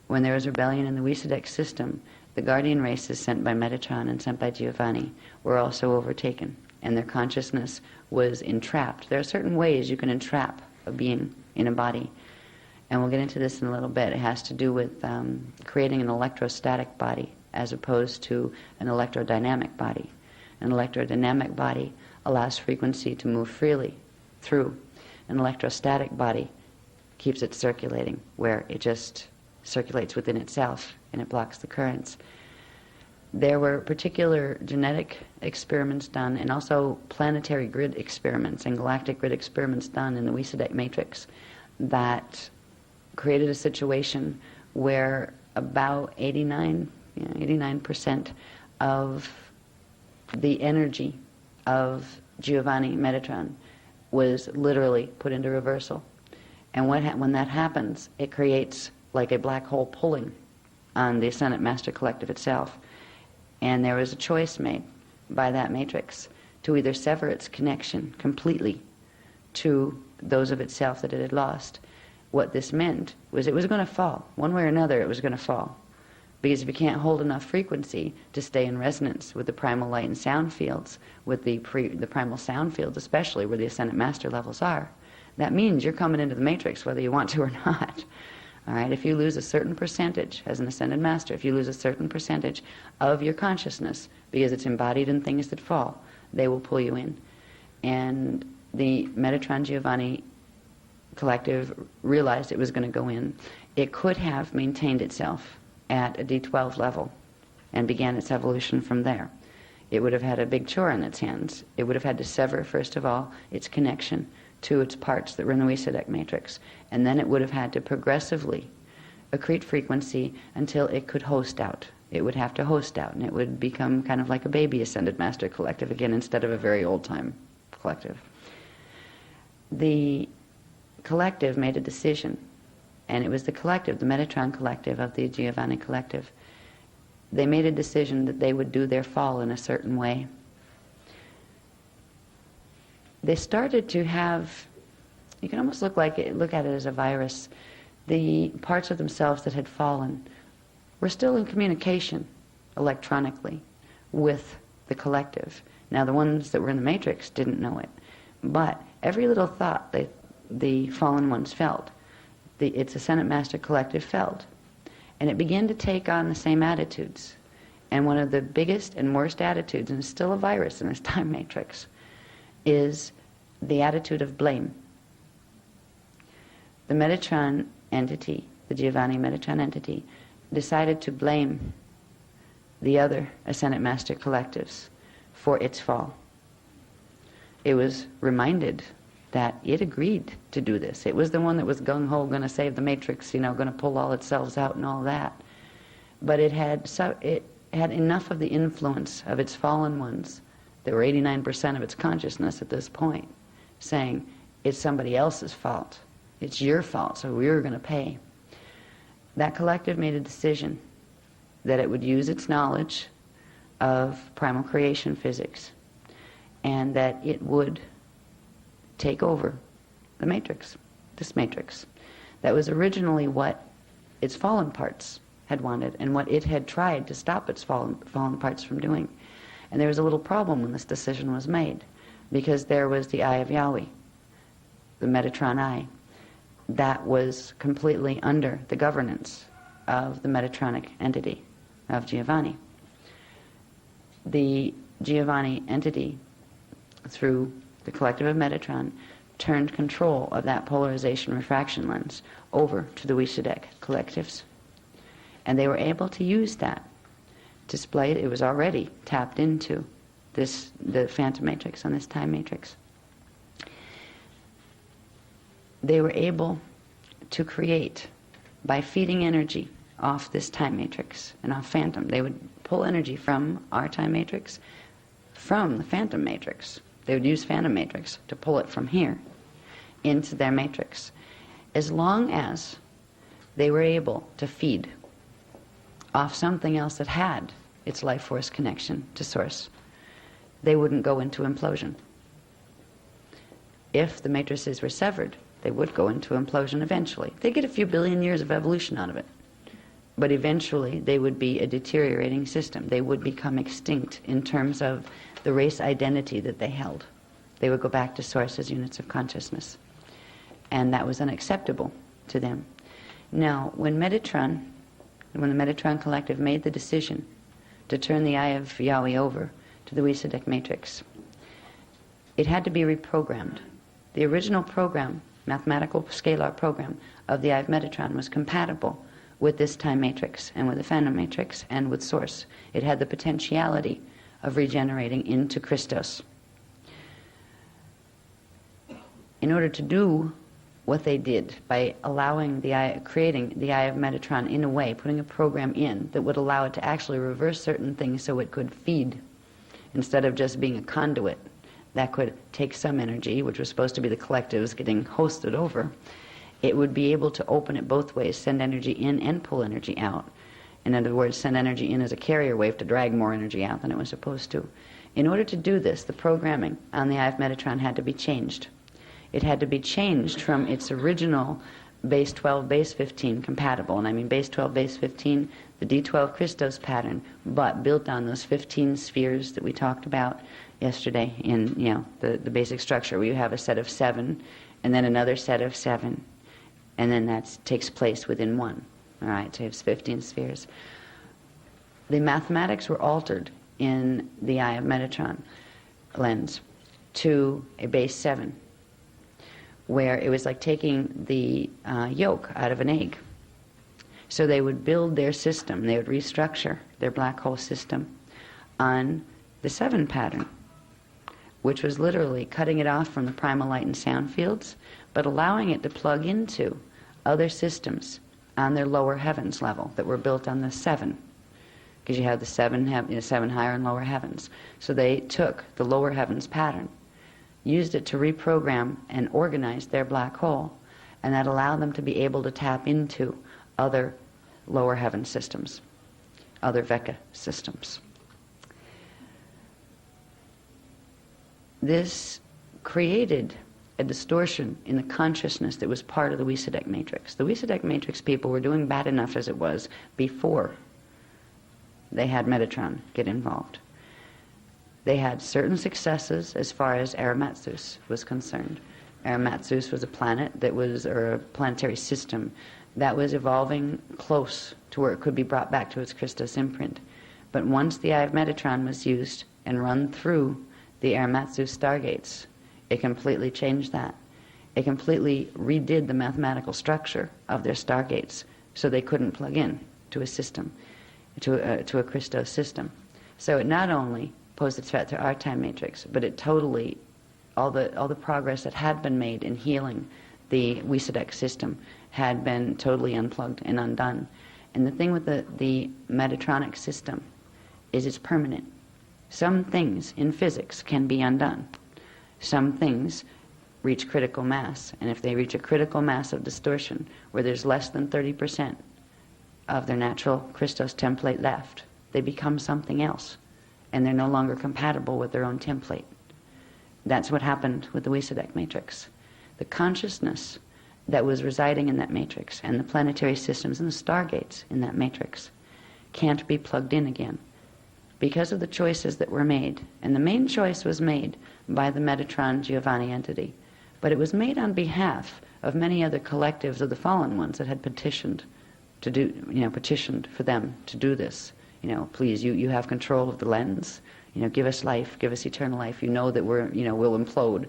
when there was rebellion in the Wisadek system, the guardian races sent by Metatron and sent by Giovanni were also overtaken, and their consciousness was entrapped. There are certain ways you can entrap a being in a body, and we'll get into this in a little bit. It has to do with creating an electrostatic body as opposed to an electrodynamic body. An electrodynamic body allows frequency to move freely through. An electrostatic body keeps it circulating, where it just circulates within itself and it blocks the currents. There were particular genetic experiments done, and also planetary grid experiments and galactic grid experiments done in the Wisadek matrix that created a situation where about 89% of the energy of Giovanni Metatron was literally put into reversal. And when that happens, it creates like a black hole pulling on the Ascendant Master Collective itself. And there was a choice made by that matrix to either sever its connection completely to those of itself that it had lost. What this meant was it was going to fall. One way or another, it was going to fall. Because if you can't hold enough frequency to stay in resonance with the primal light and sound fields, with the primal sound fields especially, where the Ascendant Master levels are, that means you're coming into the matrix whether you want to or not. All right, if you lose a certain percentage as an Ascended Master, if you lose a certain percentage of your consciousness because it's embodied in things that fall, they will pull you in. And the Metatron Giovanni Collective realized it was going to go in. It could have maintained itself at a D12 level and began its evolution from there. It would have had a big chore in its hands. It would have had to sever, first of all, its connection to its parts that were in the Wisadek matrix, and then it would have had to progressively accrete frequency until it could host out It would have to host out, and it would become kind of like a baby Ascended Master Collective again, instead of a very old-time collective. The collective made a decision, and it was the collective, the Metatron collective of the Giovanni collective. They made a decision that they would do their fall in a certain way. They started to have, you can almost look at it as a virus. The parts of themselves that had fallen were still in communication electronically with the collective. Now, the ones that were in the matrix didn't know it, but every little thought that the fallen ones felt, its Ascended Master Collective felt, and it began to take on the same attitudes. And one of the biggest and worst attitudes, and it's still a virus in this time matrix, is the attitude of blame. The Metatron entity, the Giovanni Metatron entity, decided to blame the other Ascended Master Collectives for its fall. It was reminded that it agreed to do this. It was the one that was gung-ho, going to save the matrix, going to pull all its cells out and all that. But it had enough of the influence of its fallen ones, that were 89% of its consciousness at this point, saying, it's somebody else's fault. It's your fault, so we're going to pay. That collective made a decision that it would use its knowledge of primal creation physics, and that it would take over the matrix, this matrix. That was originally what its fallen parts had wanted, and what it had tried to stop its fallen parts from doing. And there was a little problem when this decision was made, because there was the Eye of Yahweh, the Metatron Eye, that was completely under the governance of the Metatronic entity of Giovanni. The Giovanni entity, through the collective of Metatron, turned control of that polarization refraction lens over to the Wisadek collectives. And they were able to use that to display it. It was already tapped into the phantom matrix on this time matrix. They were able to create, by feeding energy off this time matrix and off phantom, they would pull energy from our time matrix, from the phantom matrix. They would use phantom matrix to pull it from here into their matrix. As long as they were able to feed off something else that had its life force connection to source, they wouldn't go into implosion. If the matrices were severed, they would go into implosion eventually. They'd get a few billion years of evolution out of it. But eventually they would be a deteriorating system. They would become extinct in terms of the race identity that they held. They would go back to source as units of consciousness. And that was unacceptable to them. Now, when the Metatron Collective made the decision to turn the Eye of Yahweh over to the Wisadek matrix, it had to be reprogrammed. The original program, mathematical scalar program of the Eye of Metatron, was compatible with this time matrix and with the phantom matrix and with source. It had the potentiality of regenerating into Christos. In order to do what they did by allowing creating the Eye of Metatron in a way, putting a program in that would allow it to actually reverse certain things so it could feed, instead of just being a conduit that could take some energy, which was supposed to be the collectives getting hosted over, it would be able to open it both ways, send energy in and pull energy out. In other words, send energy in as a carrier wave to drag more energy out than it was supposed to. In order to do this, the programming on the Eye of Metatron had to be changed. It had to be changed from its original base 12, base 15 compatible, and I mean base 12, base 15, the D12 Christos pattern, but built on those 15 spheres that we talked about yesterday in the basic structure, where you have a set of 7 and then another set of 7, and then that takes place within one. All right, so you have 15 spheres. The mathematics were altered in the Eye of Metatron lens to a base 7, where it was like taking the yolk out of an egg. So they would build their system, they would restructure their black hole system on the 7 pattern, which was literally cutting it off from the primal light and sound fields, but allowing it to plug into other systems on their lower heavens level that were built on the 7. because you have the seven higher and lower heavens. So they took the lower heavens pattern, used it to reprogram and organize their black hole, and that allowed them to be able to tap into other lower heaven systems, other Veka systems. This created a distortion in the consciousness that was part of the Wysadek matrix. The Wysadek matrix people were doing bad enough as it was before they had Metatron get involved. They had certain successes as far as Aramatsus was concerned. Aramatsus was a planet that was, or a planetary system that was evolving close to where it could be brought back to its Christos imprint. But once the Eye of Metatron was used and run through the Aramatsus stargates, it completely changed that. It completely redid the mathematical structure of their stargates so they couldn't plug in to a system, to a Christos system. So it not only posed a threat to our time matrix, but it totally, all the progress that had been made in healing the Wysadek system had been totally unplugged and undone. And the thing with the Metatronic system is it's permanent. Some things in physics can be undone. Some things reach critical mass, and if they reach a critical mass of distortion where there's less than 30% of their natural Christos template left, they become something else, and they're no longer compatible with their own template. That's what happened with the Wysadek matrix. The consciousness that was residing in that matrix and the planetary systems and the stargates in that matrix can't be plugged in again because of the choices that were made. And the main choice was made by the Metatron Giovanni entity, but it was made on behalf of many other collectives of the fallen ones that had petitioned to do, petitioned for them to do this. Please, you have control of the lens. Give us life, give us eternal life. You know that we'll implode.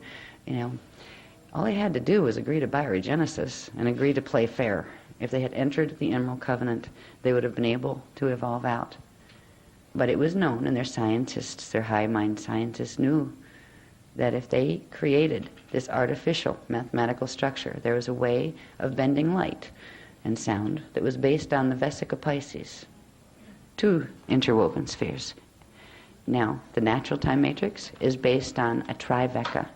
All they had to do was agree to bioregenesis and agree to play fair. If they had entered the Emerald Covenant, they would have been able to evolve out. But it was known, and their scientists, their high-mind scientists knew that if they created this artificial mathematical structure, there was a way of bending light and sound that was based on the Vesica Pisces, two interwoven spheres. Now, the natural time matrix is based on a triveka,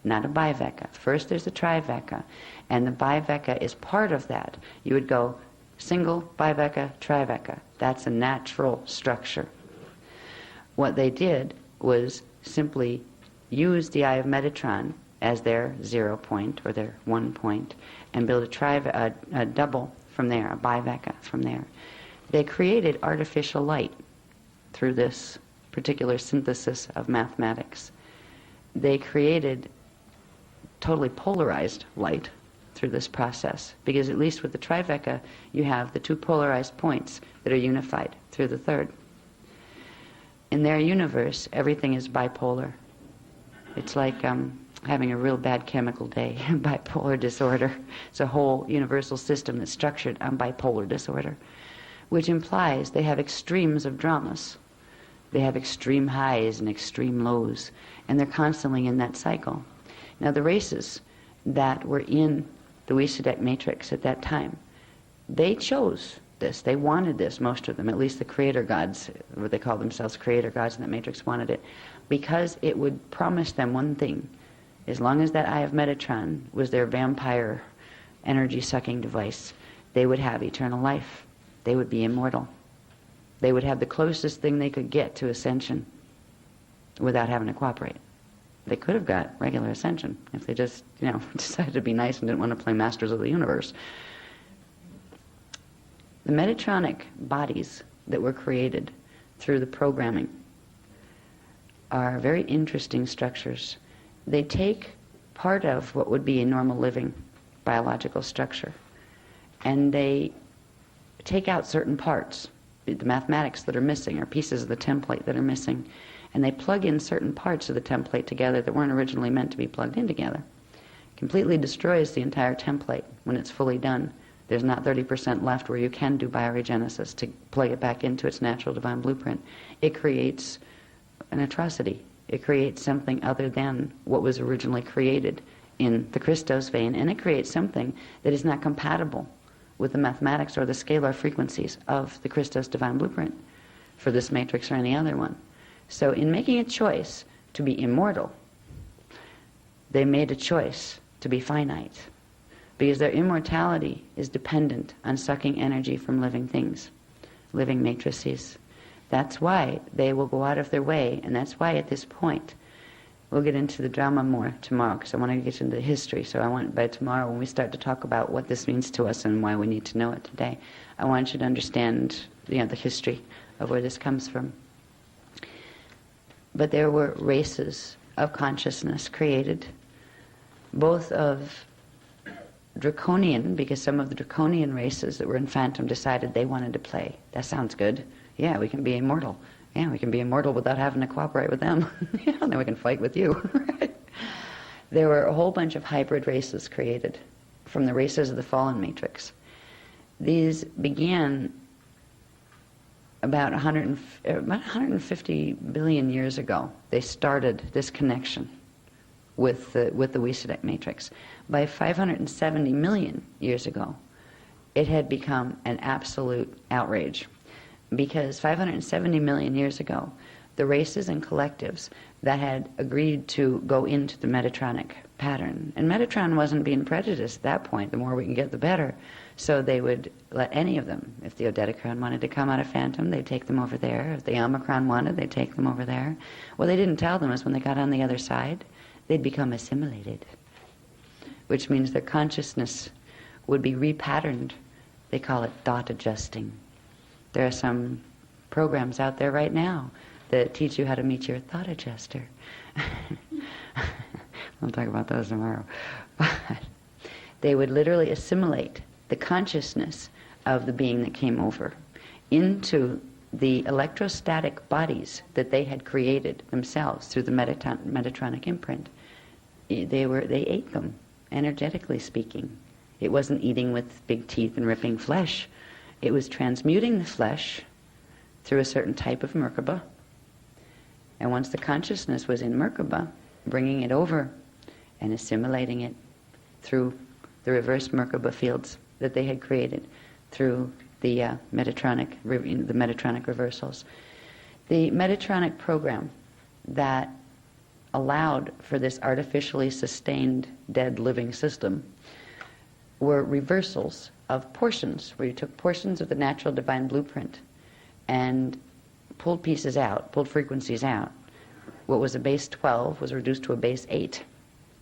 not a biveka. First there's a triveka, and the biveka is part of that. You would go single, biveka, triveka. That's a natural structure. What they did was simply use the Eye of Metatron as their 0 point or their 1 point and build a double from there, a biveka from there. They created artificial light through this particular synthesis of mathematics. They created totally polarized light through this process, because at least with the triveka you have the two polarized points that are unified through the third. In their universe, everything is bipolar. It's like having a real bad chemical day, bipolar disorder. It's a whole universal system that's structured on bipolar disorder, which implies they have extremes of dramas. They have extreme highs and extreme lows, and they're constantly in that cycle. Now, the races that were in the Wysadek matrix at that time, they chose this. They wanted this, most of them, at least the creator gods, what they call themselves creator gods in that matrix, wanted it, because it would promise them one thing. As long as that Eye of Metatron was their vampire energy-sucking device, they would have eternal life. They would be immortal. They would have the closest thing they could get to ascension without having to cooperate. They could have got regular ascension if they just, decided to be nice and didn't want to play Masters of the Universe. The Metatronic bodies that were created through the programming are very interesting structures. They take part of what would be a normal living biological structure, and they take out certain parts, the mathematics that are missing, or pieces of the template that are missing, and they plug in certain parts of the template together that weren't originally meant to be plugged in together. Completely destroys the entire template when it's fully done. There's not 30% left where you can do bioregenesis to plug it back into its natural divine blueprint. It creates an atrocity. It creates something other than what was originally created in the Christos vein, and it creates something that is not compatible with the mathematics or the scalar frequencies of the Christos divine blueprint. for this matrix or any other one. So in making a choice to be immortal, they made a choice to be finite, because their immortality is dependent on sucking energy from living things, living matrices. That's why they will go out of their way, and that's why at this point, we'll get into the drama more tomorrow, because I want to get into the history. So I want, by tomorrow, when we start to talk about what this means to us and why we need to know it today, I want you to understand, the history of where this comes from. But there were races of consciousness created, both of draconian, because some of the draconian races that were in Phantom decided they wanted to play. That sounds good. Yeah, we can be immortal. Yeah, we can be immortal without having to cooperate with them. Yeah, then we can fight with you. Right? There were a whole bunch of hybrid races created from the races of the fallen matrix. These began about 150 billion years ago. They started this connection with the Wisdom matrix. By 570 million years ago, it had become an absolute outrage. Because 570 million years ago, the races and collectives that had agreed to go into the Metatronic pattern, and Metatron wasn't being prejudiced at that point, the more we can get the better, so they would let any of them, if the Odetticron wanted to come out of Phantom, they'd take them over there. If the Omicron wanted, they'd take them over there. What they didn't tell them is when they got on the other side, they'd become assimilated, which means their consciousness would be repatterned. They call it thought adjusting. There are some programs out there right now that teach you how to meet your thought adjuster. We'll talk about those tomorrow. But they would literally assimilate the consciousness of the being that came over into the electrostatic bodies that they had created themselves through the Metatronic imprint. They ate them, energetically speaking. It wasn't eating with big teeth and ripping flesh. It was transmuting the flesh through a certain type of Merkaba. And once the consciousness was in Merkaba, bringing it over and assimilating it through the reverse Merkaba fields that they had created through the Metatronic reversals. The Metatronic program that allowed for this artificially sustained dead living system were reversals of portions, where you took portions of the natural divine blueprint and pulled pieces out, pulled frequencies out. What was a base 12 was reduced to a base 8,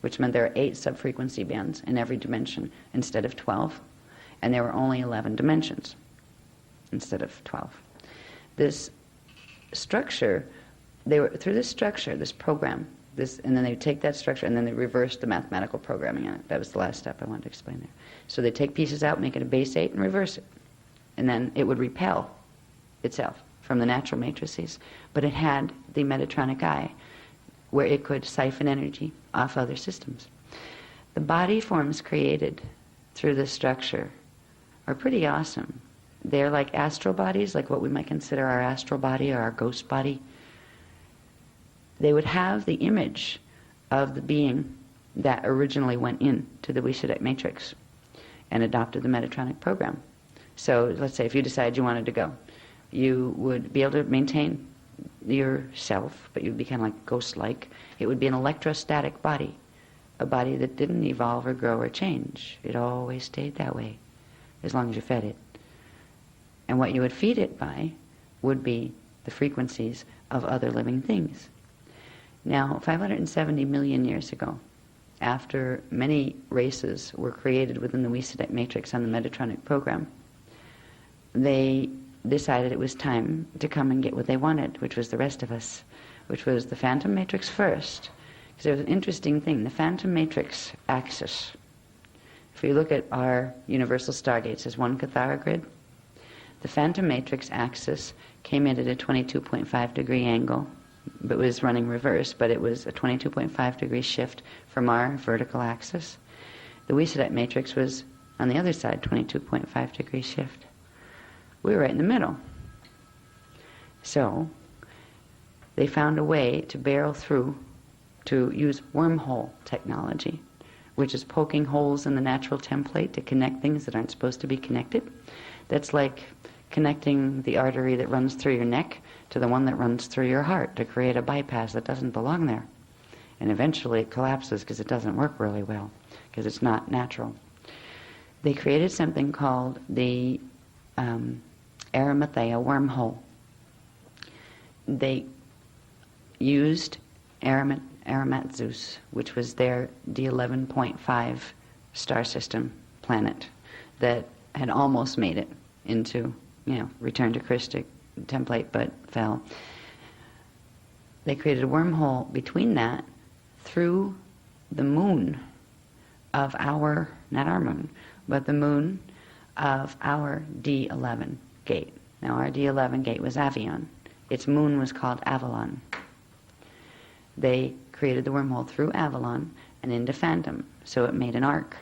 which meant there are 8 sub-frequency bands in every dimension instead of 12, and there were only 11 dimensions instead of 12. This structure, through this structure, this program, and then they take that structure and then they reverse the mathematical programming on it. That was the last step I wanted to explain there. So they take pieces out, make it a base 8, and reverse it. And then it would repel itself from the natural matrices. But it had the Metatronic eye, where it could siphon energy off other systems. The body forms created through this structure are pretty awesome. They're like astral bodies, like what we might consider our astral body or our ghost body. They would have the image of the being that originally went into the Wisdom matrix and adopted the Metatronic program. So let's say if you decided you wanted to go, you would be able to maintain yourself, but you'd be kind of like ghost-like. It would be an electrostatic body, a body that didn't evolve or grow or change. It always stayed that way, as long as you fed it. And what you would feed it by would be the frequencies of other living things. Now, 570 million years ago, after many races were created within the Wisdom matrix on the Metatronic program, they decided it was time to come and get what they wanted, which was the rest of us, which was the Phantom matrix first. Because there was an interesting thing. The Phantom matrix axis, if we look at our universal stargates as one Cathara grid, the Phantom matrix axis came in at a 22.5 degree angle. It was running reverse, but it was a 22.5 degree shift from our vertical axis. The Wisdom matrix was on the other side, 22.5 degree shift. We were right in the middle. So they found a way to barrel through, to use wormhole technology, which is poking holes in the natural template to connect things that aren't supposed to be connected. That's like connecting the artery that runs through your neck to the one that runs through your heart to create a bypass that doesn't belong there. And eventually it collapses because it doesn't work really well, because it's not natural. They created something called the Arimathea wormhole. They used Arimathus, which was their D11.5 star system planet that had almost made it into, return to Christic template, but fell. They created a wormhole between that through the moon of our, not our moon, but the moon of our D11 gate. Now our D11 gate was Avion. Its moon was called Avalon. They created the wormhole through Avalon and into Phantom, so it made an arc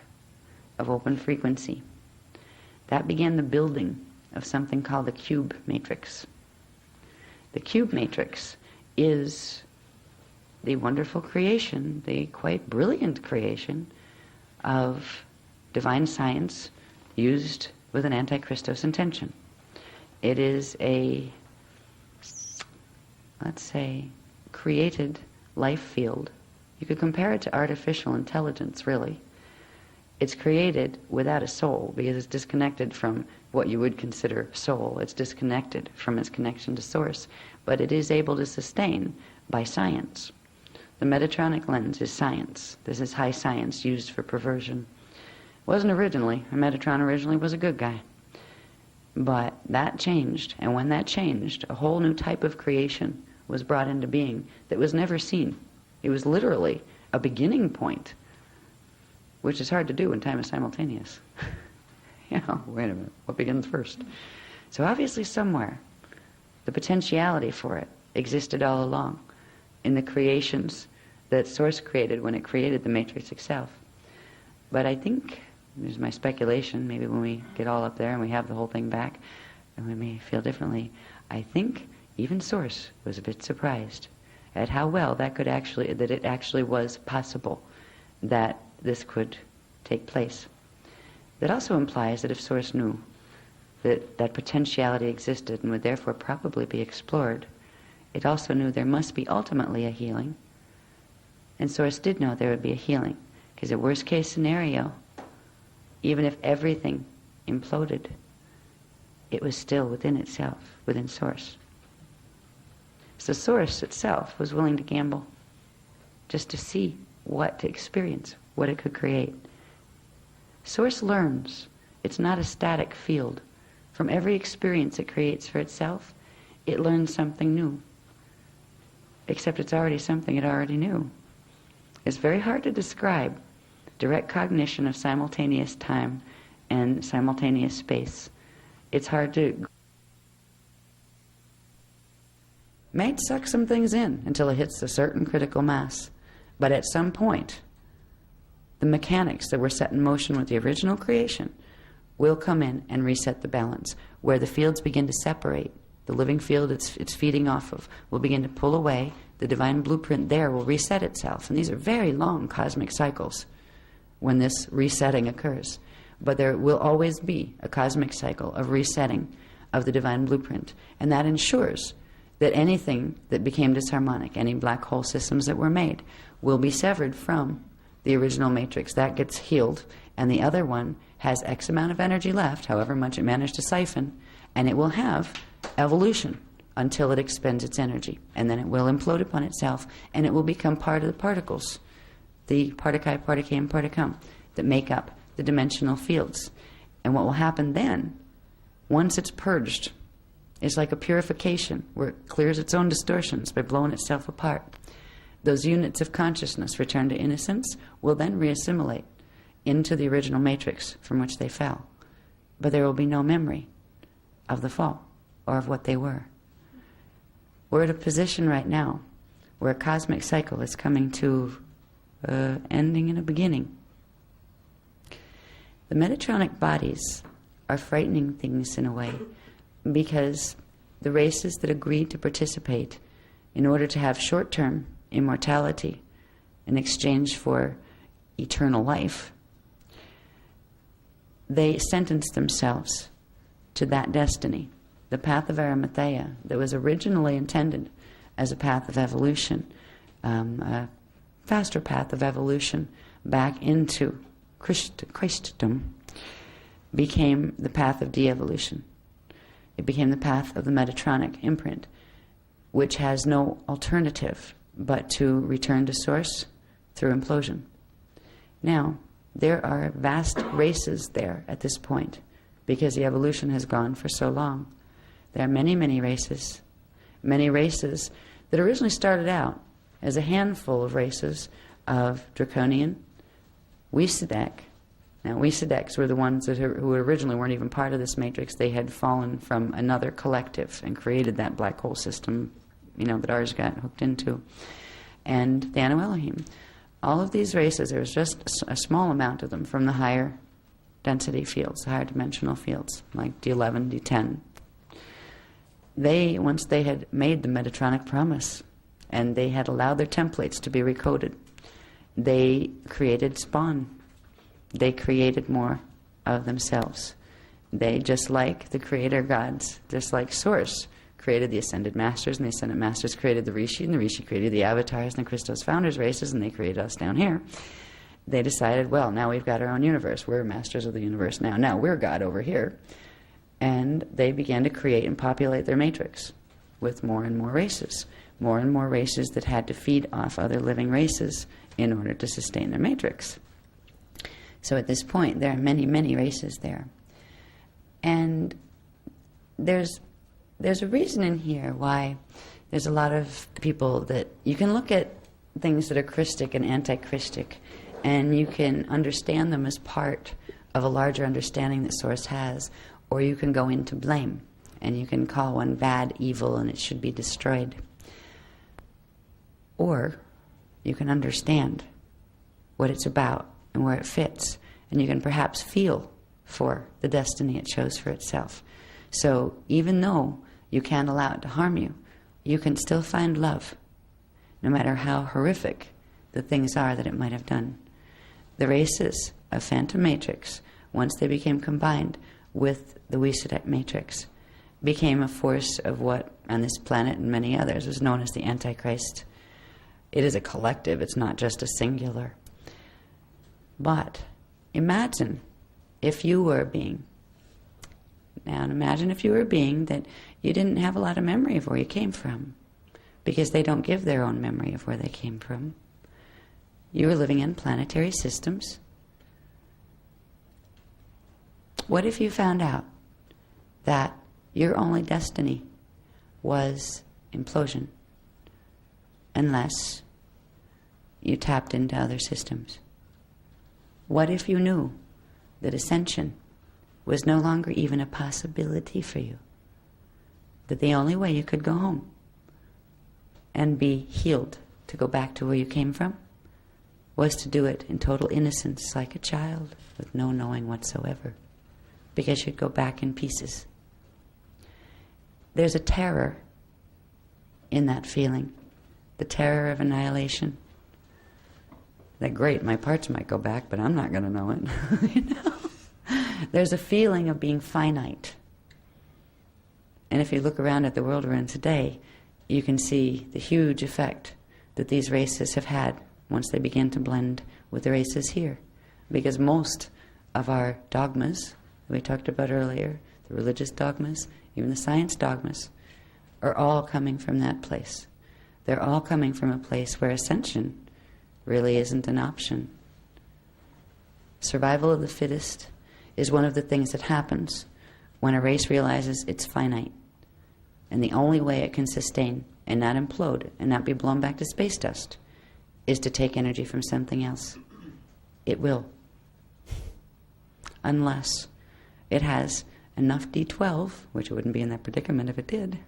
of open frequency. That began the building of something called the cube matrix. The cube matrix is the wonderful creation, the quite brilliant creation of divine science used with an anti-Christos intention. It is a, let's say, created life field. You could compare it to artificial intelligence, really. It's created without a soul because it's disconnected from what you would consider soul. It's disconnected from its connection to source, but it is able to sustain by science. The Metatronic lens is science. This is high science used for perversion. Wasn't originally. Metatron originally was a good guy. But that changed, and when that changed, a whole new type of creation was brought into being that was never seen. It was literally a beginning point, which is hard to do when time is simultaneous. Wait a minute, what begins first? So obviously somewhere, the potentiality for it existed all along in the creations that Source created when it created the matrix itself. But I think, this is my speculation, maybe when we get all up there and we have the whole thing back, and we may feel differently, I think even Source was a bit surprised at how well that it actually was possible that this could take place. That also implies that if Source knew that that potentiality existed and would therefore probably be explored, it also knew there must be ultimately a healing. And Source did know there would be a healing, because the worst case scenario, even if everything imploded, it was still within itself, within Source. So Source itself was willing to gamble just to see what to experience, what it could create. Source learns. It's not a static field. From every experience it creates for itself, it learns something new. Except it's already something it already knew. It's very hard to describe direct cognition of simultaneous time and simultaneous space. It's hard to... Might suck some things in until it hits a certain critical mass. But at some point, the mechanics that were set in motion with the original creation will come in and reset the balance, where the fields begin to separate. The living field it's feeding off of will begin to pull away. The divine blueprint there will reset itself. And these are very long cosmic cycles when this resetting occurs. But there will always be a cosmic cycle of resetting of the divine blueprint. And that ensures that anything that became disharmonic, any black hole systems that were made, will be severed from the original matrix. That gets healed, and the other one has X amount of energy left, however much it managed to siphon, and it will have evolution until it expends its energy. And then it will implode upon itself, and it will become part of the particles, the particae, particae, and particum, that make up the dimensional fields. And what will happen then, once it's purged, is like a purification where it clears its own distortions by blowing itself apart. Those units of consciousness returned to innocence will then reassimilate into the original matrix from which they fell. But there will be no memory of the fall or of what they were. We're at a position right now where a cosmic cycle is coming to ending and a beginning. The Metatronic bodies are frightening things in a way, because the races that agreed to participate in order to have short-term immortality in exchange for eternal life, they sentenced themselves to that destiny the path of Arimathea that was originally intended as a path of evolution, a faster path of evolution back into Christendom, became the path of de-evolution. It became the path of the Metatronic imprint, which has no alternative but to return to source through implosion. Now, there are vast races there at this point, because the evolution has gone for so long. There are many, many races that originally started out as a handful of races of Draconian, Weesadek. Now, Weesadeks were the ones who originally weren't even part of this matrix. They had fallen from another collective and created that black hole system, that ours got hooked into. And the Anu Elohim. All of these races, there was just a small amount of them from the higher density fields, the higher dimensional fields, like D11, D10. Once they had made the Metatronic promise, and they had allowed their templates to be recoded, they created spawn. They created more of themselves. They, just like the creator gods, just like Source, created the Ascended Masters, and the Ascended Masters created the Rishi, and the Rishi created the Avatars and the Christos Founders races, and they created us down here. They decided, well, now we've got our own universe. We're masters of the universe now. Now we're God over here. And they began to create and populate their matrix with more and more races that had to feed off other living races in order to sustain their matrix. So at this point, there are many, many races there. And there's a reason in here why there's a lot of people that you can look at things that are Christic and anti-Christic, and you can understand them as part of a larger understanding that Source has, or you can go into blame, and you can call one bad, evil, and it should be destroyed. Or you can understand what it's about and where it fits, and you can perhaps feel for the destiny it chose for itself. So even though you can't allow it to harm you, you can still find love, no matter how horrific the things are that it might have done. The races of Phantom Matrix, once they became combined with the Weesadek Matrix, became a force of what, on this planet and many others, was known as the Antichrist. It is a collective, it's not just a singular. But imagine if you were a being. Now imagine if you were a being that you didn't have a lot of memory of where you came from, because they don't give their own memory of where they came from. You were living in planetary systems. What if you found out that your only destiny was implosion, unless you tapped into other systems? What if you knew that ascension was no longer even a possibility for you? That the only way you could go home and be healed to go back to where you came from was to do it in total innocence, like a child, with no knowing whatsoever, because you'd go back in pieces. There's a terror in that feeling, the terror of annihilation. That great, my parts might go back, but I'm not going to know it. There's a feeling of being finite. And if you look around at the world we're in today, you can see the huge effect that these races have had once they begin to blend with the races here. Because most of our dogmas that we talked about earlier, the religious dogmas, even the science dogmas, are all coming from that place. They're all coming from a place where ascension really isn't an option. Survival of the fittest is one of the things that happens when a race realizes it's finite. And the only way it can sustain and not implode and not be blown back to space dust is to take energy from something else. It will. Unless it has enough D12, which it wouldn't be in that predicament if it did.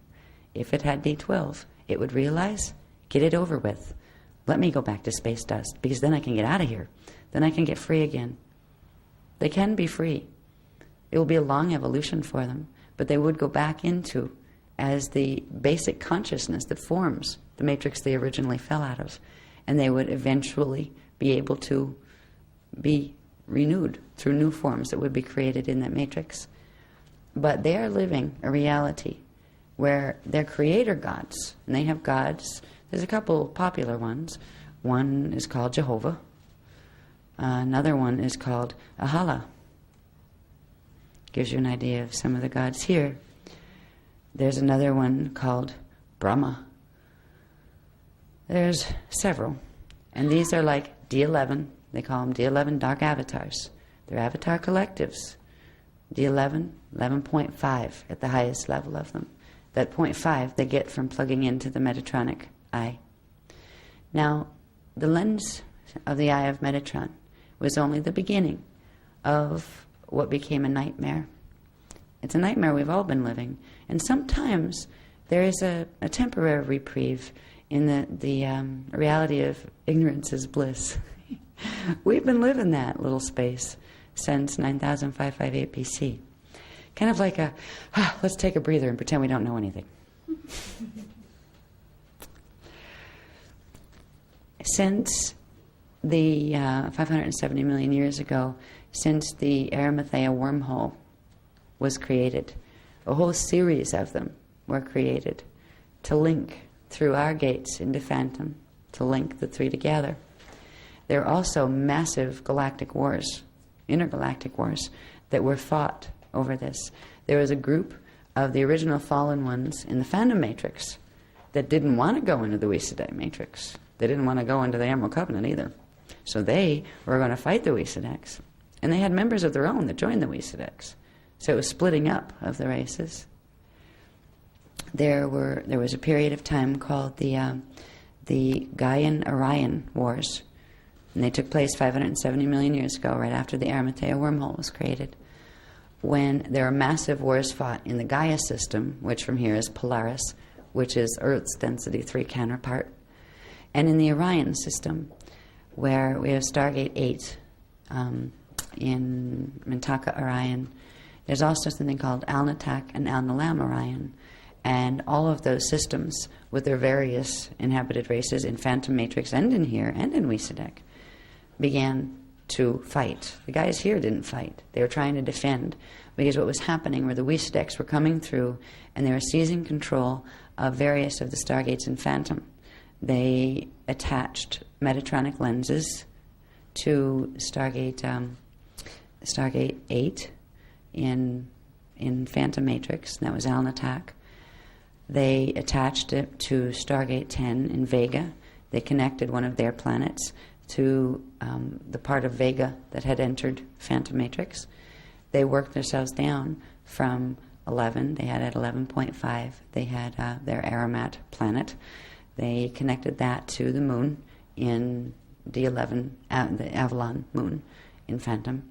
If it had D12, it would realize, get it over with. Let me go back to space dust, because then I can get out of here. Then I can get free again. They can be free. It will be a long evolution for them, but they would go back into as the basic consciousness that forms the matrix they originally fell out of. And they would eventually be able to be renewed through new forms that would be created in that matrix. But they are living a reality where they're creator gods, and they have gods. There's a couple popular ones. One is called Jehovah. Another one is called Ahala. Gives you an idea of some of the gods here. There's another one called Brahma. There's several. And these are like D11. They call them D11 dark avatars. They're avatar collectives. D11, 11.5 at the highest level of them. That 0.5 they get from plugging into the Metatronic eye. Now, the lens of the eye of Metatron was only the beginning of what became a nightmare. It's a nightmare we've all been living. And sometimes there is a temporary reprieve in the reality of ignorance is bliss. We've been living that little space since 9558 BC. Kind of like let's take a breather and pretend we don't know anything. Since the 570 million years ago, since the Arimathea wormhole was created, a whole series of them were created to link through our gates into Phantom, to link the three together. There are also massive galactic wars, intergalactic wars, that were fought over this. There was a group of the original fallen ones in the Phantom Matrix that didn't want to go into the Weesadite Matrix. They didn't want to go into the Emerald Covenant either. So they were going to fight the Weesadeks. And they had members of their own that joined the Weesadeks. So it was splitting up of the races. There was a period of time called the Gaian-Orion Wars. And they took place 570 million years ago, right after the Arimathea wormhole was created, when there were massive wars fought in the Gaia system, which from here is Polaris, which is Earth's density 3 counterpart, and in the Orion system, where we have Stargate 8 in Mintaka Orion. There's also something called Alnitak and Alnilam Orion, and all of those systems with their various inhabited races in Phantom Matrix and in here and in Weesadek began to fight. The guys here didn't fight. They were trying to defend, because what was happening were the Weesadeks were coming through and they were seizing control of various of the Stargates in Phantom. They attached Metatronic lenses to Stargate 8 in Phantom Matrix, and that was Alnitak. They attached it to Stargate 10 in Vega. They connected one of their planets to the part of Vega that had entered Phantom Matrix. They worked themselves down from 11. They had at 11.5. They had their Aramat planet. They connected that to the moon in D11, the Avalon moon in Phantom.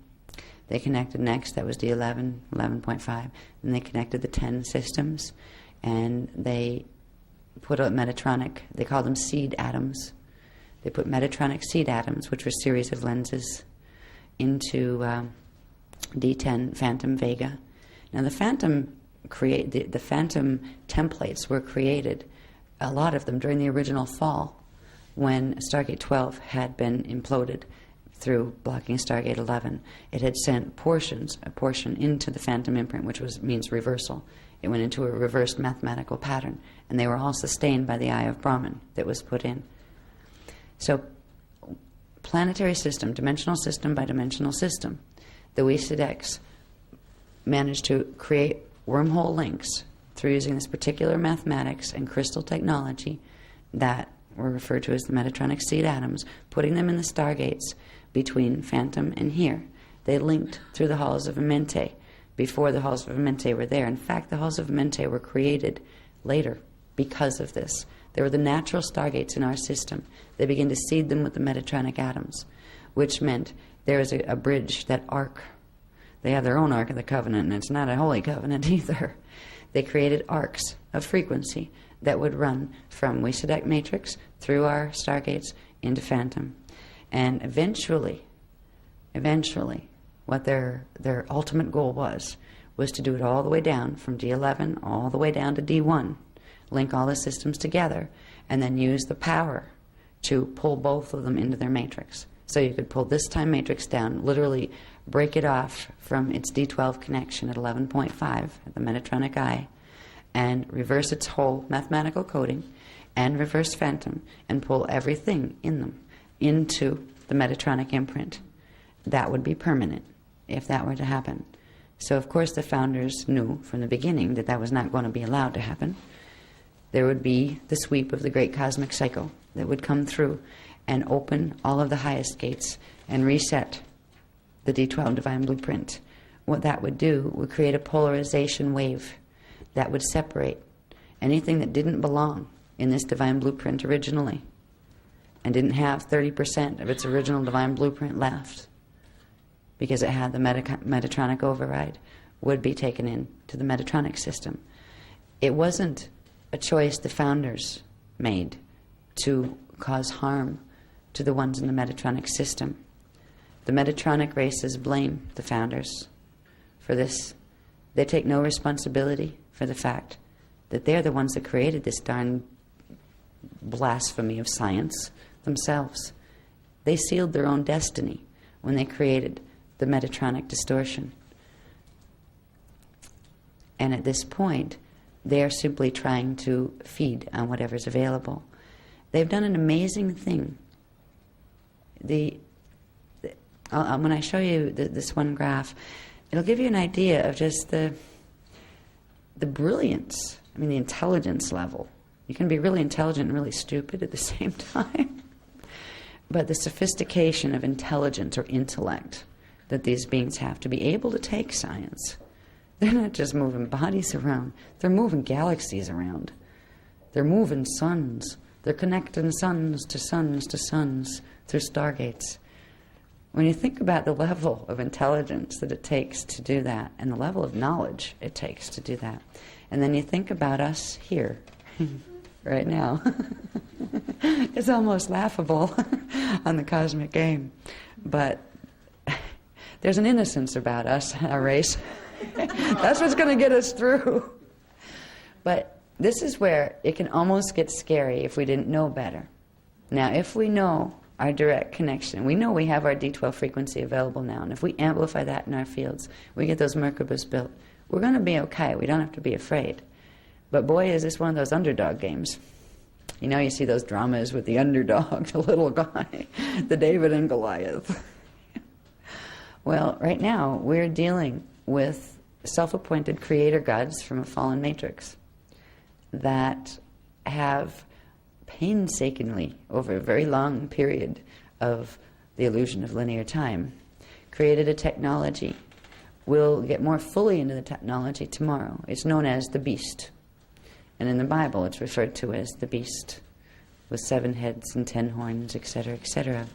They connected next, that was D11, 11.5, and they connected the 10 systems, and they put a Metatronic, they called them seed atoms. They put Metatronic seed atoms, which were a series of lenses, into D10 Phantom Vega. Now the Phantom the Phantom templates were created, a lot of them during the original fall, when Stargate 12 had been imploded through blocking Stargate 11. It had sent a portion into the Phantom imprint, which means reversal. It went into a reversed mathematical pattern, and they were all sustained by the Eye of Brahman that was put in. So, planetary system, dimensional system by dimensional system, the Weesadeks managed to create wormhole links through using this particular mathematics and crystal technology that were referred to as the Metatronic seed atoms, putting them in the stargates between Phantom and here. They linked through the halls of Amente before the halls of Amente were there. In fact, the halls of Amente were created later because of this. They were the natural stargates in our system. They began to seed them with the Metatronic atoms, which meant there is a bridge, that arc. They have their own Ark of the Covenant, and it's not a holy covenant either. They created arcs of frequency that would run from Weesadek Matrix through our stargates into Phantom. And eventually, what their ultimate goal was to do it all the way down from D11 all the way down to D1, link all the systems together, and then use the power to pull both of them into their matrix. So you could pull this time matrix down, literally break it off from its D12 connection at 11.5 at the Metatronic eye, and reverse its whole mathematical coding, and reverse phantom, and pull everything in them into the Metatronic imprint. That would be permanent if that were to happen. So of course the founders knew from the beginning that that was not going to be allowed to happen. There would be the sweep of the great cosmic cycle that would come through and open all of the highest gates and reset the D12 divine blueprint. What that would do would create a polarization wave that would separate anything that didn't belong in this divine blueprint originally and didn't have 30% of its original divine blueprint left because it had the Metatronic override, would be taken in to the Metatronic system. It wasn't a choice the founders made to cause harm to the ones in the Metatronic system. The Metatronic races blame the founders for this. They take no responsibility for the fact that they're the ones that created this darn blasphemy of science themselves. They sealed their own destiny when they created the Metatronic distortion. And at this point, they are simply trying to feed on whatever's available. They've done an amazing thing. When I show you this one graph, it'll give you an idea of just the brilliance, the intelligence level. You can be really intelligent and really stupid at the same time. But the sophistication of intelligence or intellect that these beings have to be able to take science. They're not just moving bodies around, they're moving galaxies around. They're moving suns. They're connecting suns to suns to suns through stargates. When you think about the level of intelligence that it takes to do that, and the level of knowledge it takes to do that, and then you think about us here, right now, it's almost laughable on the cosmic game. But there's an innocence about us, our race. That's what's going to get us through. But this is where it can almost get scary if we didn't know better. Now, if we know our direct connection, we know we have our D12 frequency available now, and if we amplify that in our fields, we get those Merkabahs built, we're going to be okay. We don't have to be afraid. But boy, is this one of those underdog games. You see those dramas with the underdog, the little guy, the David and Goliath. Well, right now, we're dealing with self-appointed creator gods from a fallen matrix that have painstakingly, over a very long period of the illusion of linear time, created a technology. We'll get more fully into the technology tomorrow. It's known as the beast. And in the Bible, it's referred to as the beast, with 7 heads and 10 horns, etc., etc.